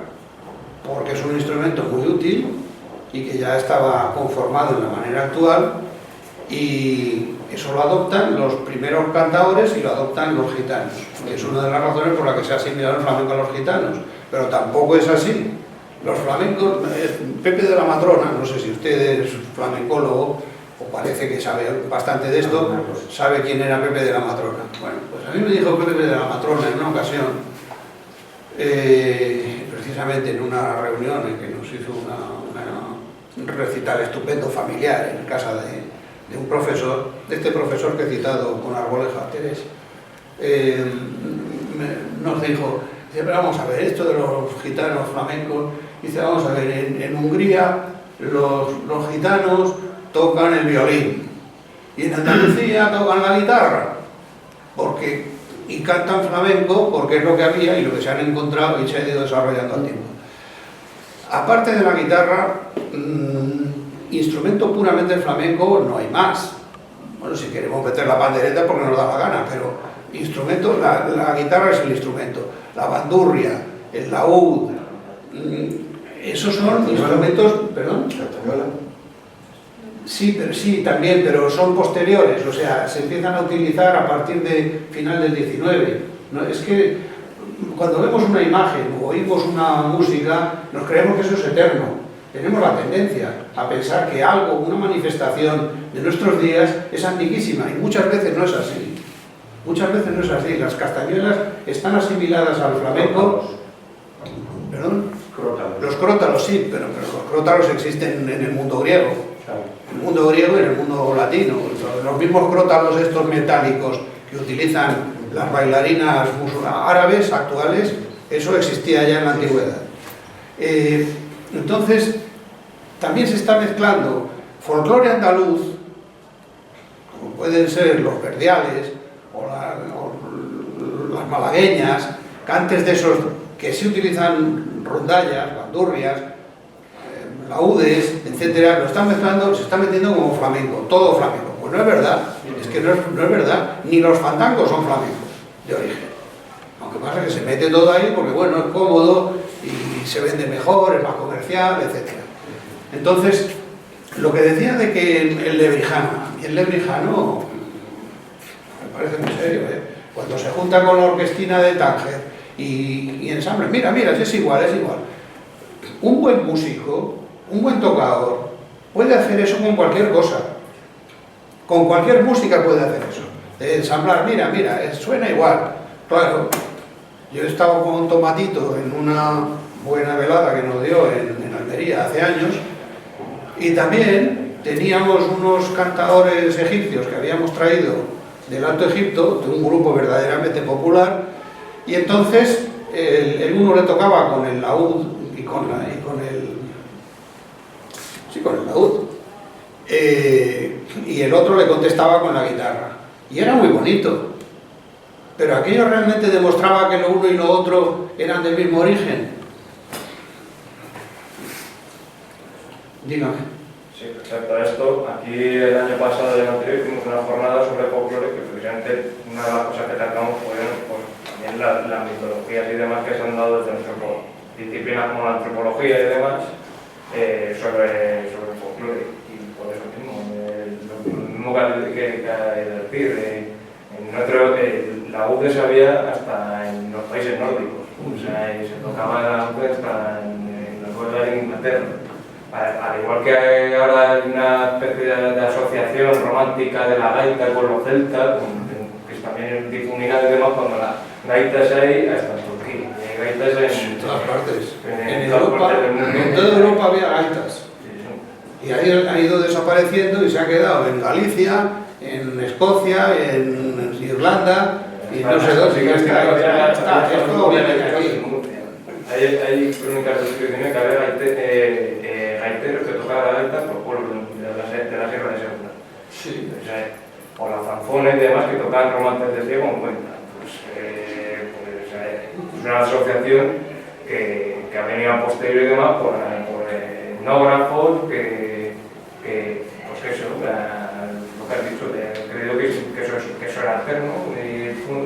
porque es un instrumento muy útil y que ya estaba conformado en la manera actual, y Eso lo adoptan los primeros cantadores y lo adoptan los gitanos. Es una de las razones por las que se ha asimilado el flamenco a los gitanos. Pero tampoco es así. Los flamencos, Pepe de la Matrona, no sé si usted es flamencólogo, o parece que sabe bastante de esto, sabe quién era Pepe de la Matrona. Bueno, pues a mí me dijo Pepe de la Matrona en una ocasión, precisamente en una reunión en que nos hizo un recital estupendo familiar en casa de un profesor, de este profesor que he citado con Arboleja, Terés, nos dijo, dice, pero vamos a ver, esto de los gitanos flamencos, dice, vamos a ver, en Hungría los gitanos tocan el violín y en Andalucía tocan la guitarra y cantan flamenco porque es lo que había y lo que se han encontrado y se ha ido desarrollando al tiempo. Aparte de la guitarra, instrumento puramente flamenco no hay más. Bueno, si queremos meter la pandereta porque nos da la gana, pero instrumento, la guitarra es el instrumento, la bandurria, el laúd, esos son instrumentos, perdón. Sí, también, pero son posteriores, o sea, se empiezan a utilizar a partir de final del 19. ¿No? Es que cuando vemos una imagen o oímos una música, nos creemos que eso es eterno. Tenemos la tendencia a pensar que algo, una manifestación de nuestros días es antiquísima y muchas veces no es así. Muchas veces no es así. Las castañuelas están asimiladas al flamenco. ¿Perdón? Crótalos. Los crótalos sí, pero los crótalos existen en el mundo griego. En el mundo griego y en el mundo latino. Los mismos crótalos estos metálicos que utilizan las bailarinas árabes actuales, eso existía ya en la antigüedad. Entonces, también se está mezclando folclore andaluz, como pueden ser los verdiales o las malagueñas, cantes de esos que sí utilizan rondallas, bandurrias, laúdes, etcétera, lo están mezclando, se está metiendo como flamenco, todo flamenco. Pues no es verdad, es que no es verdad, ni los fandangos son flamencos de origen. Aunque pasa que se mete todo ahí porque bueno, es cómodo y se vende mejor, es más comercial, etcétera. Entonces, lo que decía de que el lebrijano, y el lebrijano me parece muy serio, cuando se junta con la orquestina de Tánger y ensambla, mira, es igual. Un buen músico, un buen tocador, puede hacer eso con cualquier cosa. Con cualquier música puede hacer eso. De ensamblar, mira, suena igual. Claro, yo he estado con Tomatito en una buena velada que nos dio en Almería hace años y también teníamos unos cantadores egipcios que habíamos traído del Alto Egipto, de un grupo verdaderamente popular, y entonces el uno le tocaba con el laúd y con el laúd, y el otro le contestaba con la guitarra, y era muy bonito, pero aquello realmente demostraba que lo uno y lo otro eran del mismo origen. Dígame. Sí, respecto a esto, aquí el año pasado y el anterior hicimos una jornada sobre folclore que precisamente una de las cosas que tratamos fueron pues, también las mitologías y demás que se han dado desde disciplinas como la antropología y demás sobre el folclore. Y por eso mismo, lo mismo que decir, la UD se había hasta en los países nórdicos, o sea, y se tocaba la UD hasta en los pueblos de Inglaterra. Al igual que ahora hay una especie de asociación romántica de la gaita con los celtas, que también es difuminada y demás, cuando las gaitas hay hasta en Turquía, y hay gaitas en todas partes. En toda Europa había gaitas. Y ha ido desapareciendo y se ha quedado en Galicia, en Escocia, en Irlanda, y no sé dónde. Esto viene de aquí. Hay crónicas de descripción que había gaiteros que tocaban la gaita por pueblos de la Sierra de Segura. Sí. O la fanfona y demás que tocaban romances de ciego en cuenta. Es una asociación que ha venido a posteriori y demás por etnógrafos que pues eso, lo que has dicho, creo que eso era alterno y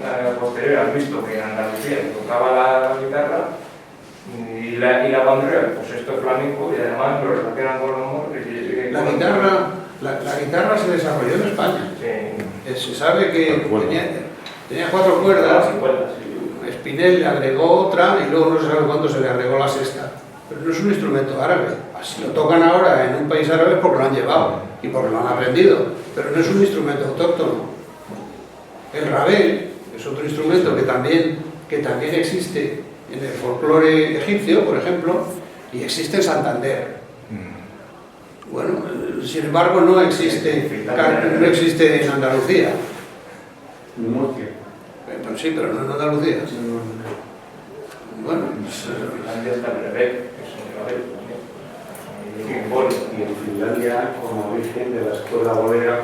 a posteriori han visto que en Andalucía se tocaba la guitarra y la bandurria, pues esto es flamenco y además lo relacionan con los moros. La guitarra se desarrolló en España. Sí. Se sabe que Bueno. tenía 4 cuerdas. 50, sí. Spinell le agregó otra y luego no se sabe cuándo se le agregó la sexta. Pero no es un instrumento árabe. Si lo tocan ahora en un país árabe es porque lo han llevado y porque lo han aprendido, pero no es un instrumento autóctono. El rabel es otro instrumento que también existe en el folclore egipcio, por ejemplo, y existe en Santander. Bueno, sin embargo no existe en Andalucía. Murcia. Pues sí, pero no en Andalucía. Bueno, Finlandia está el Rebek, que es un rabel también. Y en Finlandia, como origen de la escuela bolera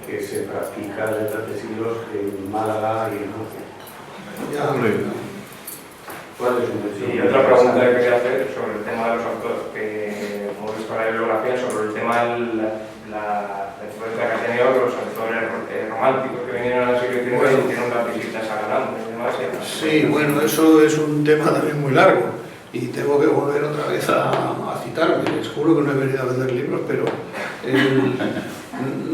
que se practica desde hace siglos en Málaga y en Murcia. ya. ¿Cuál es un Y otra pregunta que quería hacer sobre el tema de los autores, que hemos visto en la bibliografía, sobre el tema de la influencia que ha tenido los autores románticos que vinieron al siglo XIX y hicieron las visitas a Granada y demás. Sí, bueno, eso es un tema también muy largo y tengo que volver otra vez a citarme. Les juro que no he venido a vender libros, pero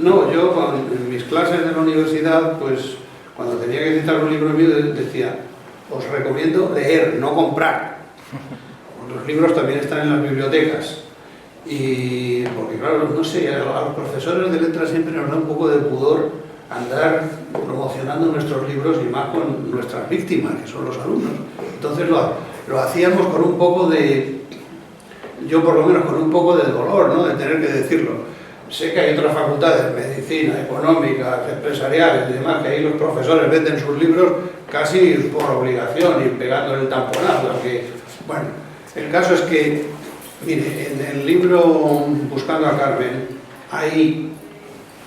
no, yo en mis clases de la universidad, pues cuando tenía que citar un libro mío decía, os recomiendo leer, no comprar. Los libros también están en las bibliotecas. Y porque claro, no sé, a los profesores de letras siempre nos da un poco de pudor andar promocionando nuestros libros y más con nuestras víctimas, que son los alumnos. Entonces lo hacíamos con un poco de, yo por lo menos con un poco de dolor, ¿no? De tener que decirlo. Sé que hay otras facultades, medicina, económicas, empresariales y demás, que ahí los profesores venden sus libros casi por obligación y pegándole el tamponazo. Aunque, bueno, el caso es que, mire, en el libro Buscando a Carmen hay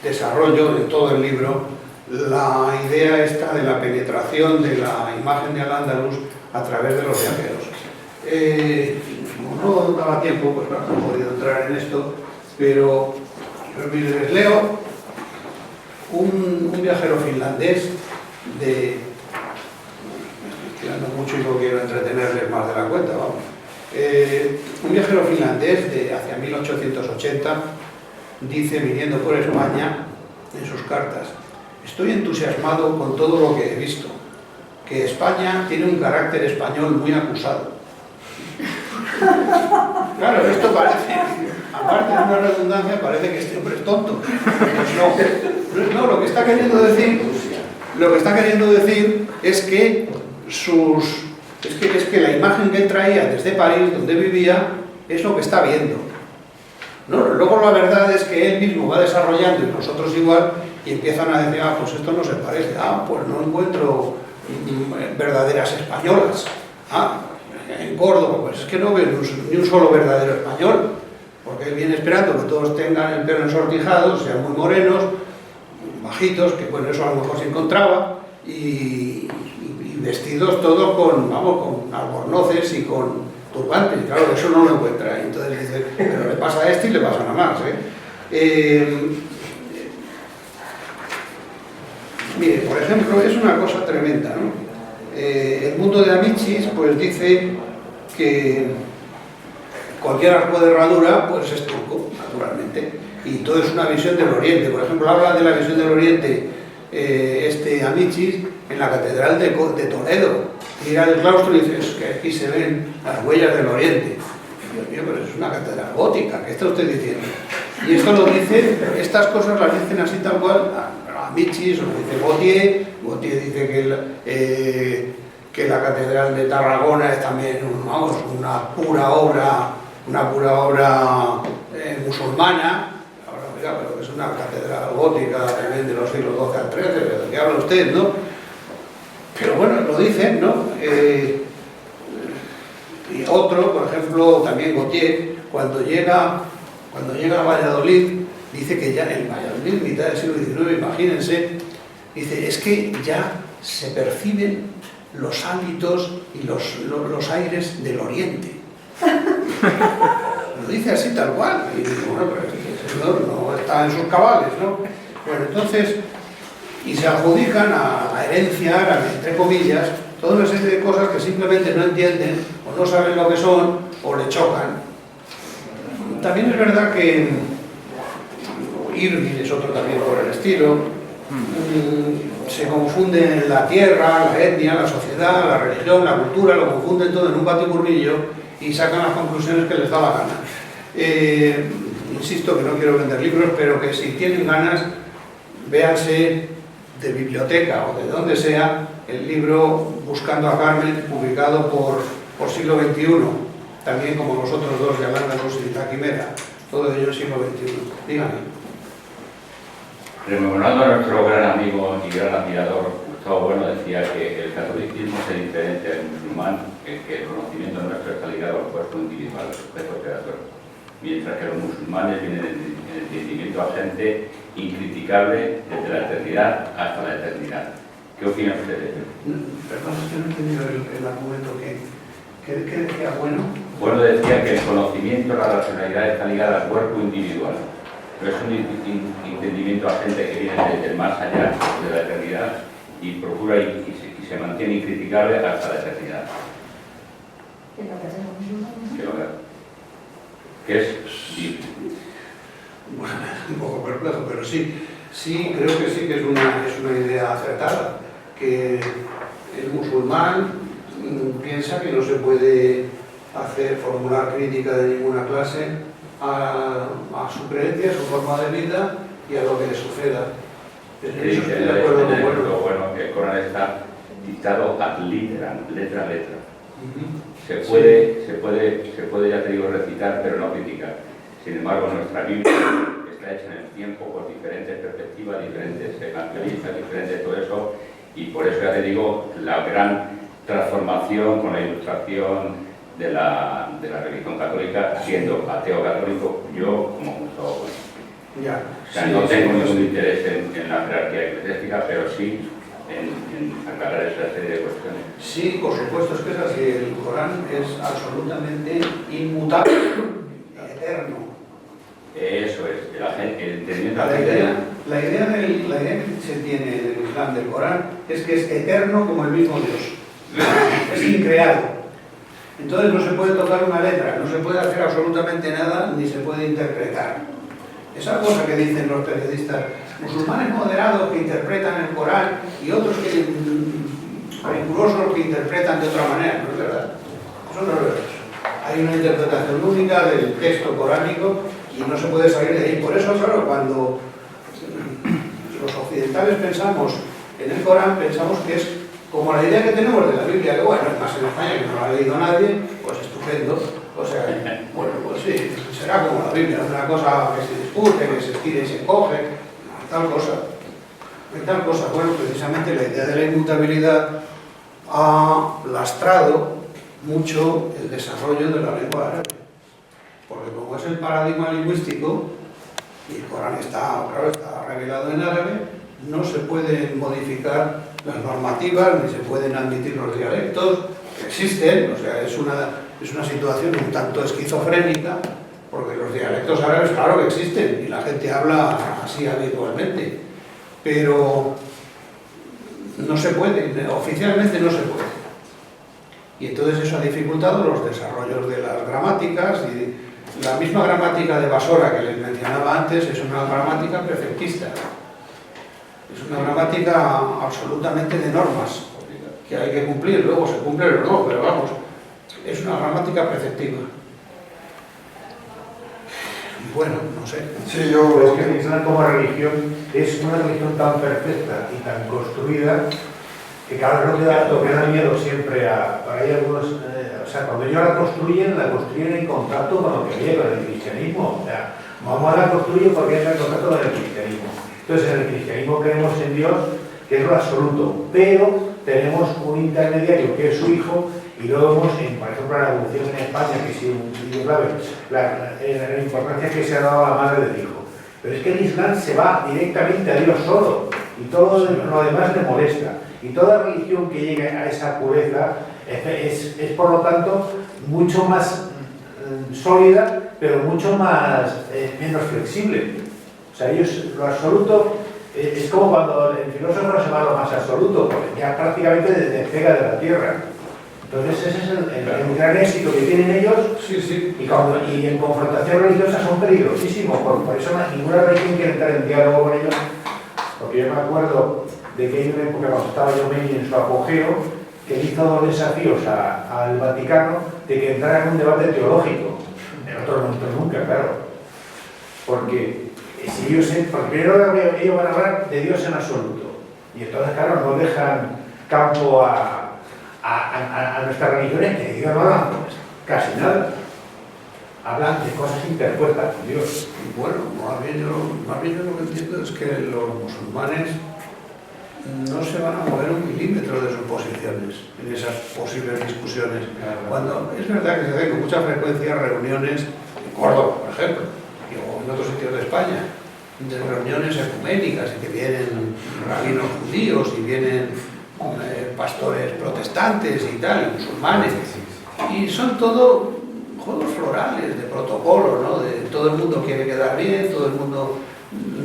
desarrollo en todo el libro la idea esta de la penetración de la imagen de Al-Ándalus a través de los viajeros. Como no daba tiempo, pues no he podido entrar en esto, pero mire, les leo un viajero finlandés de... Me estoy tirando mucho y no quiero entretenerles más de la cuenta, vamos. Un viajero finlandés de hacia 1880 dice, viniendo por España, en sus cartas, estoy entusiasmado con todo lo que he visto, que España tiene un carácter español muy acusado. Claro, esto parece, aparte de una redundancia, parece que este hombre es tonto. Pues no, lo que está queriendo decir es que es que la imagen que él traía desde París, donde vivía, es lo que está viendo. ¿No? Luego la verdad es que él mismo va desarrollando, y nosotros igual, y empiezan a decir, pues esto no se parece, pues no encuentro verdaderas españolas. En Córdoba, pues es que no veo ni un solo verdadero español, porque él viene esperando que todos tengan el pelo ensortijado, sean muy morenos, bajitos, que bueno, eso a lo mejor se encontraba, y vestidos todos con albornoces y con turbantes. Claro, eso no lo encuentra. Entonces dice, pero le pasa a este y le pasan a más. Mire, por ejemplo, es una cosa tremenda, ¿no? El mundo de Amichis pues dice que cualquier arco de herradura pues es turco, naturalmente, y todo es una visión del Oriente. Por ejemplo, habla de la visión del Oriente Amichis en la Catedral de Toledo. Mira el claustro y dices que aquí se ven las huellas del Oriente. Dios mío, pero es una catedral gótica, ¿qué está usted diciendo? Y esto lo dice, estas cosas las dicen así tal cual Amichis, o lo dice Gautier dice que la Catedral de Tarragona es también una pura obra musulmana. Ahora, oiga, pero que es una catedral gótica también de los siglos XII al XIII, ¿de qué habla usted, no? Pero bueno, lo dicen, ¿no? Y otro, por ejemplo, también Gautier, cuando llega a Valladolid, dice que ya en Valladolid, mitad del siglo XIX, imagínense, dice, es que ya se perciben los hábitos y los aires del Oriente. Lo dice así tal cual. Y digo, bueno, pero este señor no está en sus cabales, ¿no? Bueno, entonces, y se adjudican a la herencia árabe, entre comillas, toda una serie de cosas que simplemente no entienden, o no saben lo que son, o le chocan. También es verdad que, Irving es otro también por el estilo. Se confunden la tierra, la etnia, la sociedad, la religión, la cultura, lo confunden todo en un batiburrillo y sacan las conclusiones que les da la gana. Insisto que no quiero vender libros, pero que si tienen ganas, véanse de biblioteca o de donde sea el libro Buscando a Carmen, publicado por Siglo XXI, también como los otros dos de Al-Ándalus y Taquimera, todo ello siglo XXI. Dígame. Rememorando a nuestro gran amigo y gran admirador Gustavo Bueno, decía que el catolicismo es el diferente al musulmán, que el conocimiento nuestro está ligado al cuerpo individual, al sujeto creador, mientras que los musulmanes vienen en el entendimiento agente incriticable desde la eternidad hasta la eternidad. ¿Qué opinan ustedes? Perdón, es que no he entendido el argumento que decía Bueno. Bueno decía que el conocimiento, la racionalidad está ligada al cuerpo individual, pero es un entendimiento agente que viene desde el más allá de la eternidad y procura y se mantiene incriticable hasta la eternidad. ¿Qué es libre? Bueno, un poco perplejo, pero sí, creo que sí que es una idea acertada, que el musulmán piensa que no se puede formular crítica de ninguna clase a su creencia, a su forma de vida y a lo que le suceda. En eso estoy de acuerdo con Bueno, que el Corán está dictado ad literam, letra a letra. Se puede, ya te digo, recitar, pero no criticar. Sin embargo, nuestra Biblia está hecha en el tiempo por diferentes perspectivas, diferentes evangelistas, diferentes todo eso, y por eso ya te digo, la gran transformación con la ilustración de la religión católica, siendo ateo católico, yo como Gustavo Bueno. Ya. O sea, no tengo ningún interés en la jerarquía eclesiástica, pero sí en aclarar esa serie de cuestiones. Sí, por supuesto, es que es así. El Corán es absolutamente inmutable, eterno. Eso es, el entendimiento La idea que se tiene del Islam, del Corán, es que es eterno como el mismo Dios. Es increado. Entonces no se puede tocar una letra, no se puede hacer absolutamente nada, ni se puede interpretar. Esa cosa que dicen los periodistas, musulmanes moderados que interpretan el Corán y otros que rigurosos que interpretan de otra manera, no es verdad. Eso no es verdad. Hay una interpretación única del texto coránico y no se puede salir de ahí. Por eso, claro, cuando los occidentales pensamos en el Corán, pensamos que es como la idea que tenemos de la Biblia, que bueno, más en España que no lo ha leído nadie, pues estupendo. O sea, bueno, pues sí, será como la Biblia, una cosa que se discute, que se estira y se coge, tal cosa. Bueno, precisamente la idea de la inmutabilidad ha lastrado mucho el desarrollo de la lengua árabe. Porque como es el paradigma lingüístico, y el Corán está revelado en árabe, no se pueden modificar las normativas, ni se pueden admitir los dialectos que existen. O sea, es una situación un tanto esquizofrénica, porque los dialectos árabes, claro que existen, y la gente habla así habitualmente, pero no se puede, oficialmente no se puede. Y entonces eso ha dificultado los desarrollos de las gramáticas, y la misma gramática de Basora que les mencionaba antes es una gramática perfectista. Es una gramática absolutamente de normas, que hay que cumplir, luego se cumple o no, pero vamos, es una gramática preceptiva. Bueno, no sé. Sí, Pero es que el Islam como religión es una religión tan perfecta y tan construida que cada vez lo que da miedo siempre hay algunos, o sea, cuando ellos la construyen en contacto con lo que había con el cristianismo. O sea, Mahoma la construye porque entra en contacto con el cristianismo. Entonces, en el cristianismo creemos en Dios, que es lo absoluto, pero tenemos un intermediario que es su hijo, y luego vemos, por ejemplo, la evolución en España, que es un sitio clave, la importancia que se ha dado a la madre del hijo. Pero es que el Islam se va directamente a Dios solo, y todo lo demás le molesta. Y toda religión que llegue a esa pureza es por lo tanto, mucho más sólida, pero mucho menos flexible. O sea, ellos, lo absoluto, es como cuando el filósofo se va a lo más absoluto, porque ya prácticamente despega de la tierra. Entonces ese es el gran éxito que tienen ellos. Sí, sí. Y en confrontación religiosa son peligrosísimos, por eso ninguna religión quiere entrar en diálogo con ellos, porque yo me acuerdo de que hay una época cuando estaba Jomeni en su apogeo, que hizo 2 desafíos al Vaticano de que entrara en un debate teológico. En otro momento nunca, claro. Porque si ellos, porque primero ellos van a hablar de Dios en absoluto, y entonces claro, no dejan campo a nuestras religiones, que de Dios no hablan casi nada. Hablan de cosas interpuestas con Dios. Y bueno, más bien yo lo que entiendo es que los musulmanes no se van a mover un milímetro de sus posiciones en esas posibles discusiones. Cuando es verdad que se hacen con mucha frecuencia reuniones en Córdoba, por ejemplo, o en otros sitios de España, de reuniones ecuménicas y que vienen rabinos judíos y vienen pastores protestantes y tal, musulmanes, y son todo juegos florales de protocolo, ¿no? De todo el mundo quiere quedar bien, todo el mundo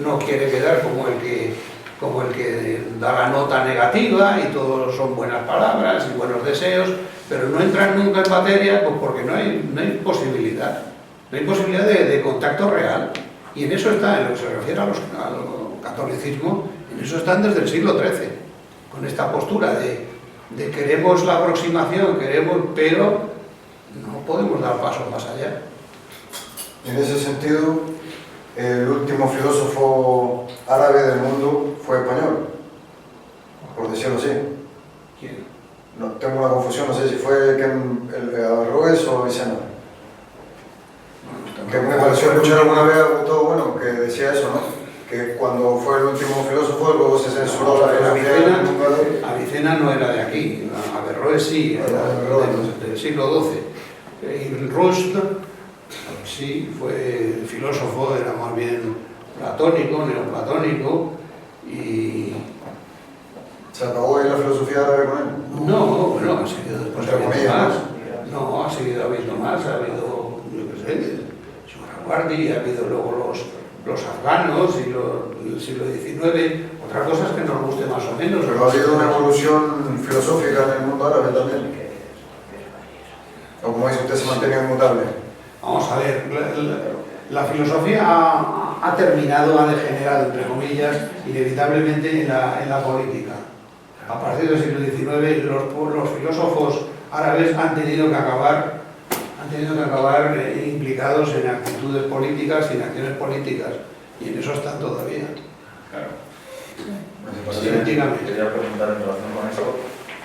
no quiere quedar como el que da la nota negativa, y todos son buenas palabras y buenos deseos, pero no entran nunca en materia, pues porque no hay posibilidad. No hay posibilidad de contacto real. Y en eso está, en lo que se refiere al catolicismo, en eso están desde el siglo XIII, con esta postura de queremos la aproximación, pero no podemos dar pasos más allá. En ese sentido, el último filósofo árabe del mundo fue español, por decirlo así. ¿Quién? No, tengo una confusión, no sé si fue el Averroes o Avicena. Que me pareció escuchar alguna vez algo todo bueno que decía eso, ¿no? Que cuando fue el último filósofo, luego se censuró la filosofía. Avicena no era de aquí, Averroes sí, era del siglo XII. Ibn Rushd, sí, fue filósofo, era más bien platónico, neoplatónico, y... ¿Se acabó ahí la filosofía árabe con él? No, bueno, ha seguido después habiendo más. No, ha seguido habiendo más, ha habido, yo qué sé, Sohrawardi, ha habido luego los afganos y el siglo XIX, otra cosa es que nos guste más o menos. Pero ha habido una evolución filosófica en el mundo árabe también. O como dice usted, se mantiene inmutable. Vamos a ver, la filosofía ha terminado, ha degenerado, entre comillas, inevitablemente en la política. A partir del siglo XIX, los filósofos árabes han tenido que acabar implicados en actitudes políticas y en acciones políticas, y en eso están todavía. Claro. Sí, dígame. Quería preguntar en relación con eso,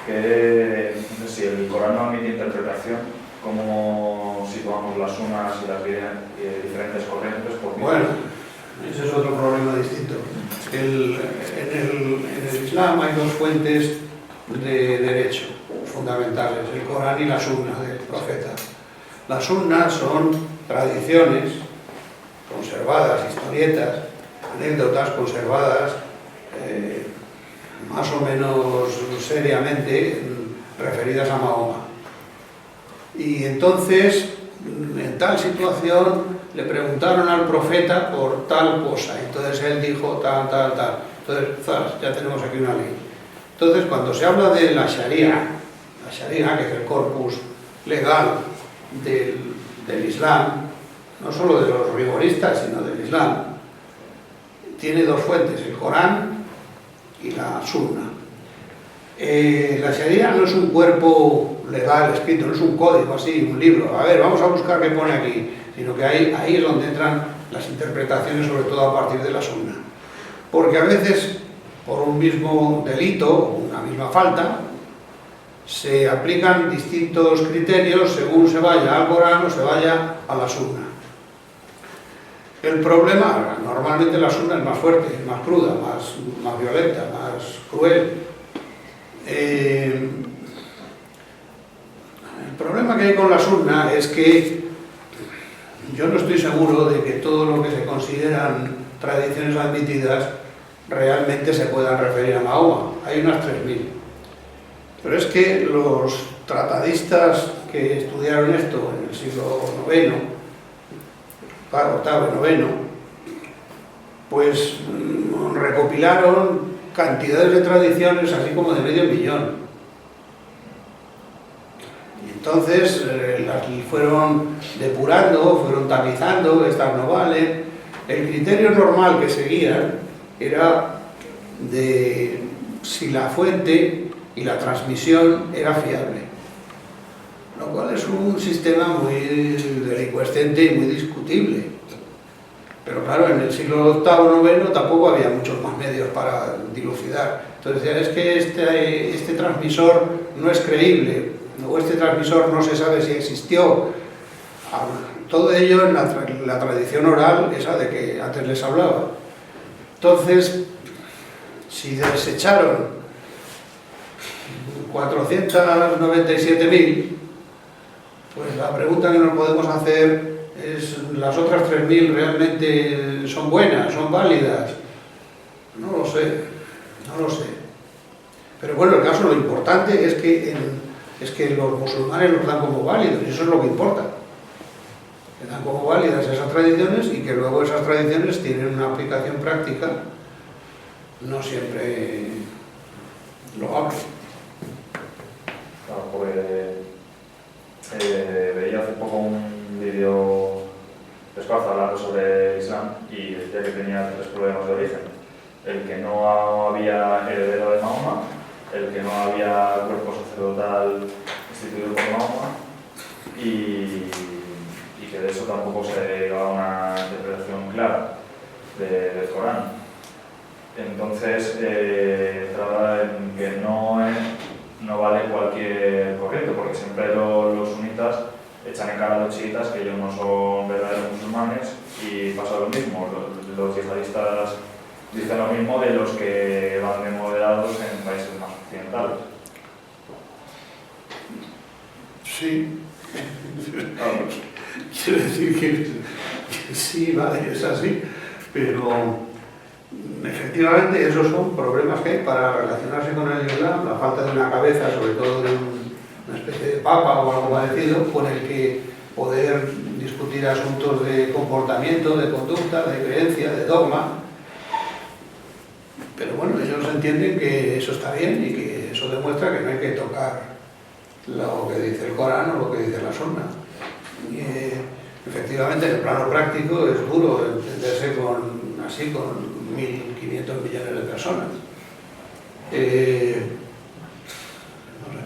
que no sé si el Corán no admite interpretación, ¿cómo situamos las unas y las diferentes corrientes? Bueno, ese es otro problema distinto. En el Islam hay 2 fuentes de derecho fundamentales, el Corán y la Sunna del profeta. Las sunnas son tradiciones conservadas, historietas, anécdotas conservadas más o menos seriamente referidas a Mahoma. Y entonces, en tal situación, le preguntaron al profeta por tal cosa. Entonces él dijo tal. Entonces, ya tenemos aquí una ley. Entonces, cuando se habla de la Sharia, que es el corpus legal del Islam, no solo de los rigoristas, sino del Islam, tiene 2 fuentes, el Corán y la Sunna. La Sharia no es un cuerpo legal escrito, no es un código así, un libro. A ver, vamos a buscar qué pone aquí, sino que ahí es donde entran las interpretaciones, sobre todo a partir de la Sunna. Porque a veces, por un mismo delito, una misma falta, se aplican distintos criterios según se vaya al Corán o se vaya a la Sunna. El problema, normalmente la Sunna es más fuerte, más cruda, más violenta, más cruel. El problema que hay con la Sunna es que yo no estoy seguro de que todo lo que se consideran tradiciones admitidas realmente se puedan referir a Mahoma. Hay unas 3000. Pero es que los tratadistas que estudiaron esto en el siglo IX, VIII y IX, pues recopilaron cantidades de tradiciones así como de medio millón. Y entonces las fueron depurando, fueron tamizando, estas no valen. El criterio normal que seguían era de si la fuente y la transmisión era fiable, lo cual es un sistema muy delicuescente y muy discutible. Pero claro, en el siglo VIII, IX tampoco había muchos más medios para dilucidar. Entonces decían, es que este transmisor no es creíble, o este transmisor no se sabe si existió. Todo ello en la tradición oral, esa de que antes les hablaba. Entonces, si desecharon 497.000, pues la pregunta que nos podemos hacer es, ¿las otras 3.000 realmente son buenas, son válidas? No lo sé, no lo sé. Pero bueno, el caso, lo importante es que los musulmanes los dan como válidos, y eso es lo que importa. Que dan como válidas esas tradiciones y que luego esas tradiciones tienen una aplicación práctica, no siempre loable. Claro, pues veía hace poco un vídeo de Esparza hablando sobre el Islam y decía que tenía 3 problemas de origen. El que no había heredero de Mahoma, el que no había cuerpo sacerdotal instituido por Mahoma y que de eso tampoco se llevaba una interpretación clara del Corán. Entonces, entraba en que no vale cualquier corriente, porque siempre los sunitas echan en cara a los chiitas que ellos no son verdaderos musulmanes, y pasa lo mismo, los yihadistas dicen lo mismo de los que van de moderados en países más occidentales. Sí. Quiero decir que sí, vale, es así, pero efectivamente esos son problemas que hay para relacionarse con el Islam, la falta de una cabeza, sobre todo de una especie de papa o algo parecido, con el que poder discutir asuntos de comportamiento, de conducta, de creencia, de dogma. Pero bueno, ellos entienden que eso está bien y que eso demuestra que no hay que tocar lo que dice el Corán o lo que dice la Sunna. Y, efectivamente, en el plano práctico es duro entenderse con 1.500 millones de personas. No sé.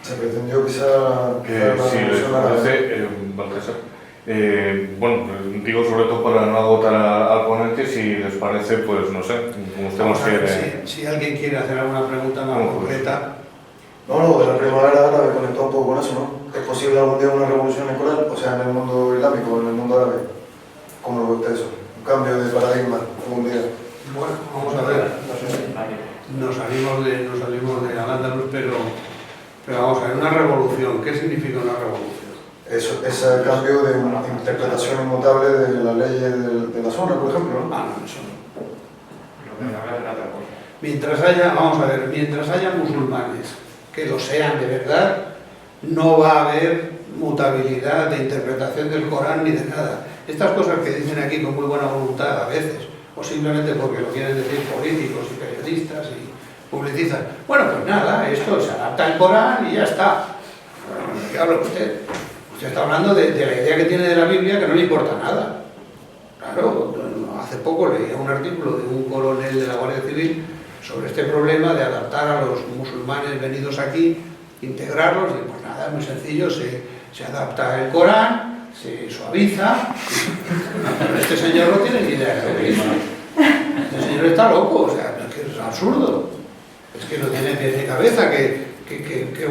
Se pretendió quizá... Que si les parece, Baltasar, bueno, digo sobre todo para no agotar al ponente, si les parece, pues no sé, como usted nos quiere. Si alguien quiere hacer alguna pregunta más concreta. No, de la primavera árabe conectó un poco con eso, ¿no? ¿Es posible algún día una revolución en Corán? O sea, en el mundo islámico, en el mundo árabe. ¿Cómo lo ve usted eso? Un cambio de paradigma algún día. Bueno, vamos a ver. Nos salimos de Al-Ándalus, pero vamos a ver, una revolución. ¿Qué significa una revolución? Ese cambio de interpretación inmutable de la ley de la zona, por ejemplo, ¿no? No, eso no. Mientras haya musulmanes que lo sean de verdad, no va a haber mutabilidad de interpretación del Corán ni de nada. Estas cosas que dicen aquí con muy buena voluntad a veces, o simplemente porque lo quieren decir políticos y periodistas y publicistas. Bueno, pues nada, esto se adapta al Corán y ya está. ¿Qué habla usted? Usted está hablando de la idea que tiene de la Biblia, que no le importa nada. Claro, hace poco leía un artículo de un coronel de la Guardia Civil sobre este problema de adaptar a los musulmanes venidos aquí, integrarlos, y pues nada, es muy sencillo, se adapta el Corán, se suaviza, pero este señor no tiene ni idea de lo que dice. Este señor está loco, o sea, es que es absurdo, es que no tiene pies ni cabeza que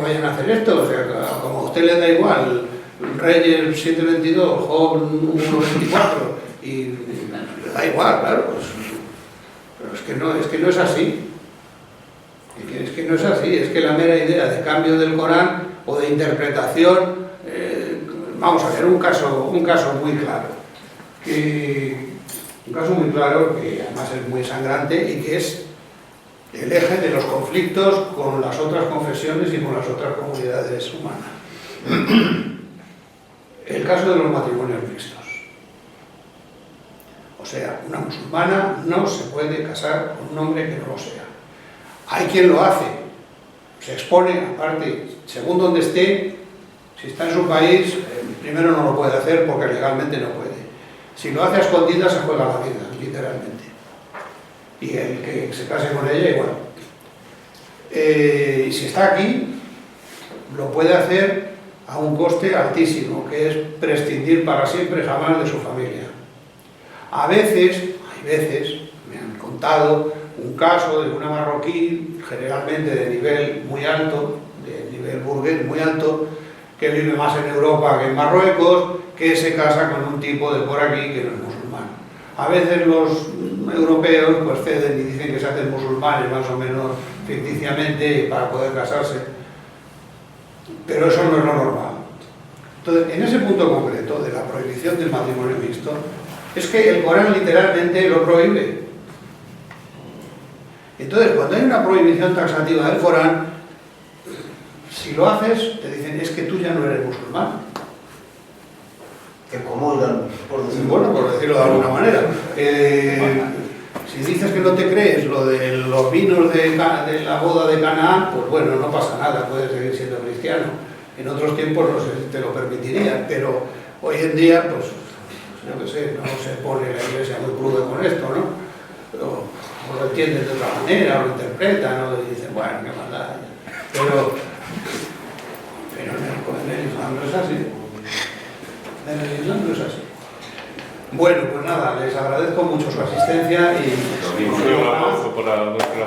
vayan a hacer esto, o sea, como a usted le da igual, Reyes 7:22, Job 1:24, y le da igual, claro, pues, pero es que no es así. Es que no es así, es que la mera idea de cambio del Corán o de interpretación, vamos a ver un caso muy claro, que además es muy sangrante y que es el eje de los conflictos con las otras confesiones y con las otras comunidades humanas. El caso de los matrimonios mixtos. O sea, una musulmana no se puede casar con un hombre que no lo sea. Hay quien lo hace, se expone, aparte, según donde esté, si está en su país, primero no lo puede hacer porque legalmente no puede. Si lo hace a escondidas se juega la vida, literalmente. Y el que se case con ella igual. Y si está aquí, lo puede hacer a un coste altísimo, que es prescindir para siempre jamás de su familia. A veces, hay veces, me han contado un caso de una marroquí, generalmente de nivel muy alto, de nivel burgués muy alto, que vive más en Europa que en Marruecos, que se casa con un tipo de por aquí que no es musulmán. A veces los europeos pues ceden y dicen que se hacen musulmanes más o menos ficticiamente para poder casarse, pero eso no es lo normal. Entonces, en ese punto concreto de la prohibición del matrimonio mixto, es que el Corán literalmente lo prohíbe. Entonces, cuando hay una prohibición taxativa del Corán, si lo haces, te dicen, es que tú ya no eres musulmán. Que comulgan, por decirlo. Bueno, por decirlo de alguna manera. Si dices que no te crees lo de los vinos de la boda de Canaán, pues bueno, no pasa nada, puedes seguir siendo cristiano. En otros tiempos no sé si te lo permitirían, pero hoy en día, pues, yo qué sé, no se pone la iglesia muy cruda con esto, ¿no? O lo entienden de otra manera, o lo interpretan, o dicen, bueno, qué maldad. Pero en el Islam no es así. En el Islam no es así. Bueno, pues nada, les agradezco mucho su asistencia y... Un aplauso para nuestra...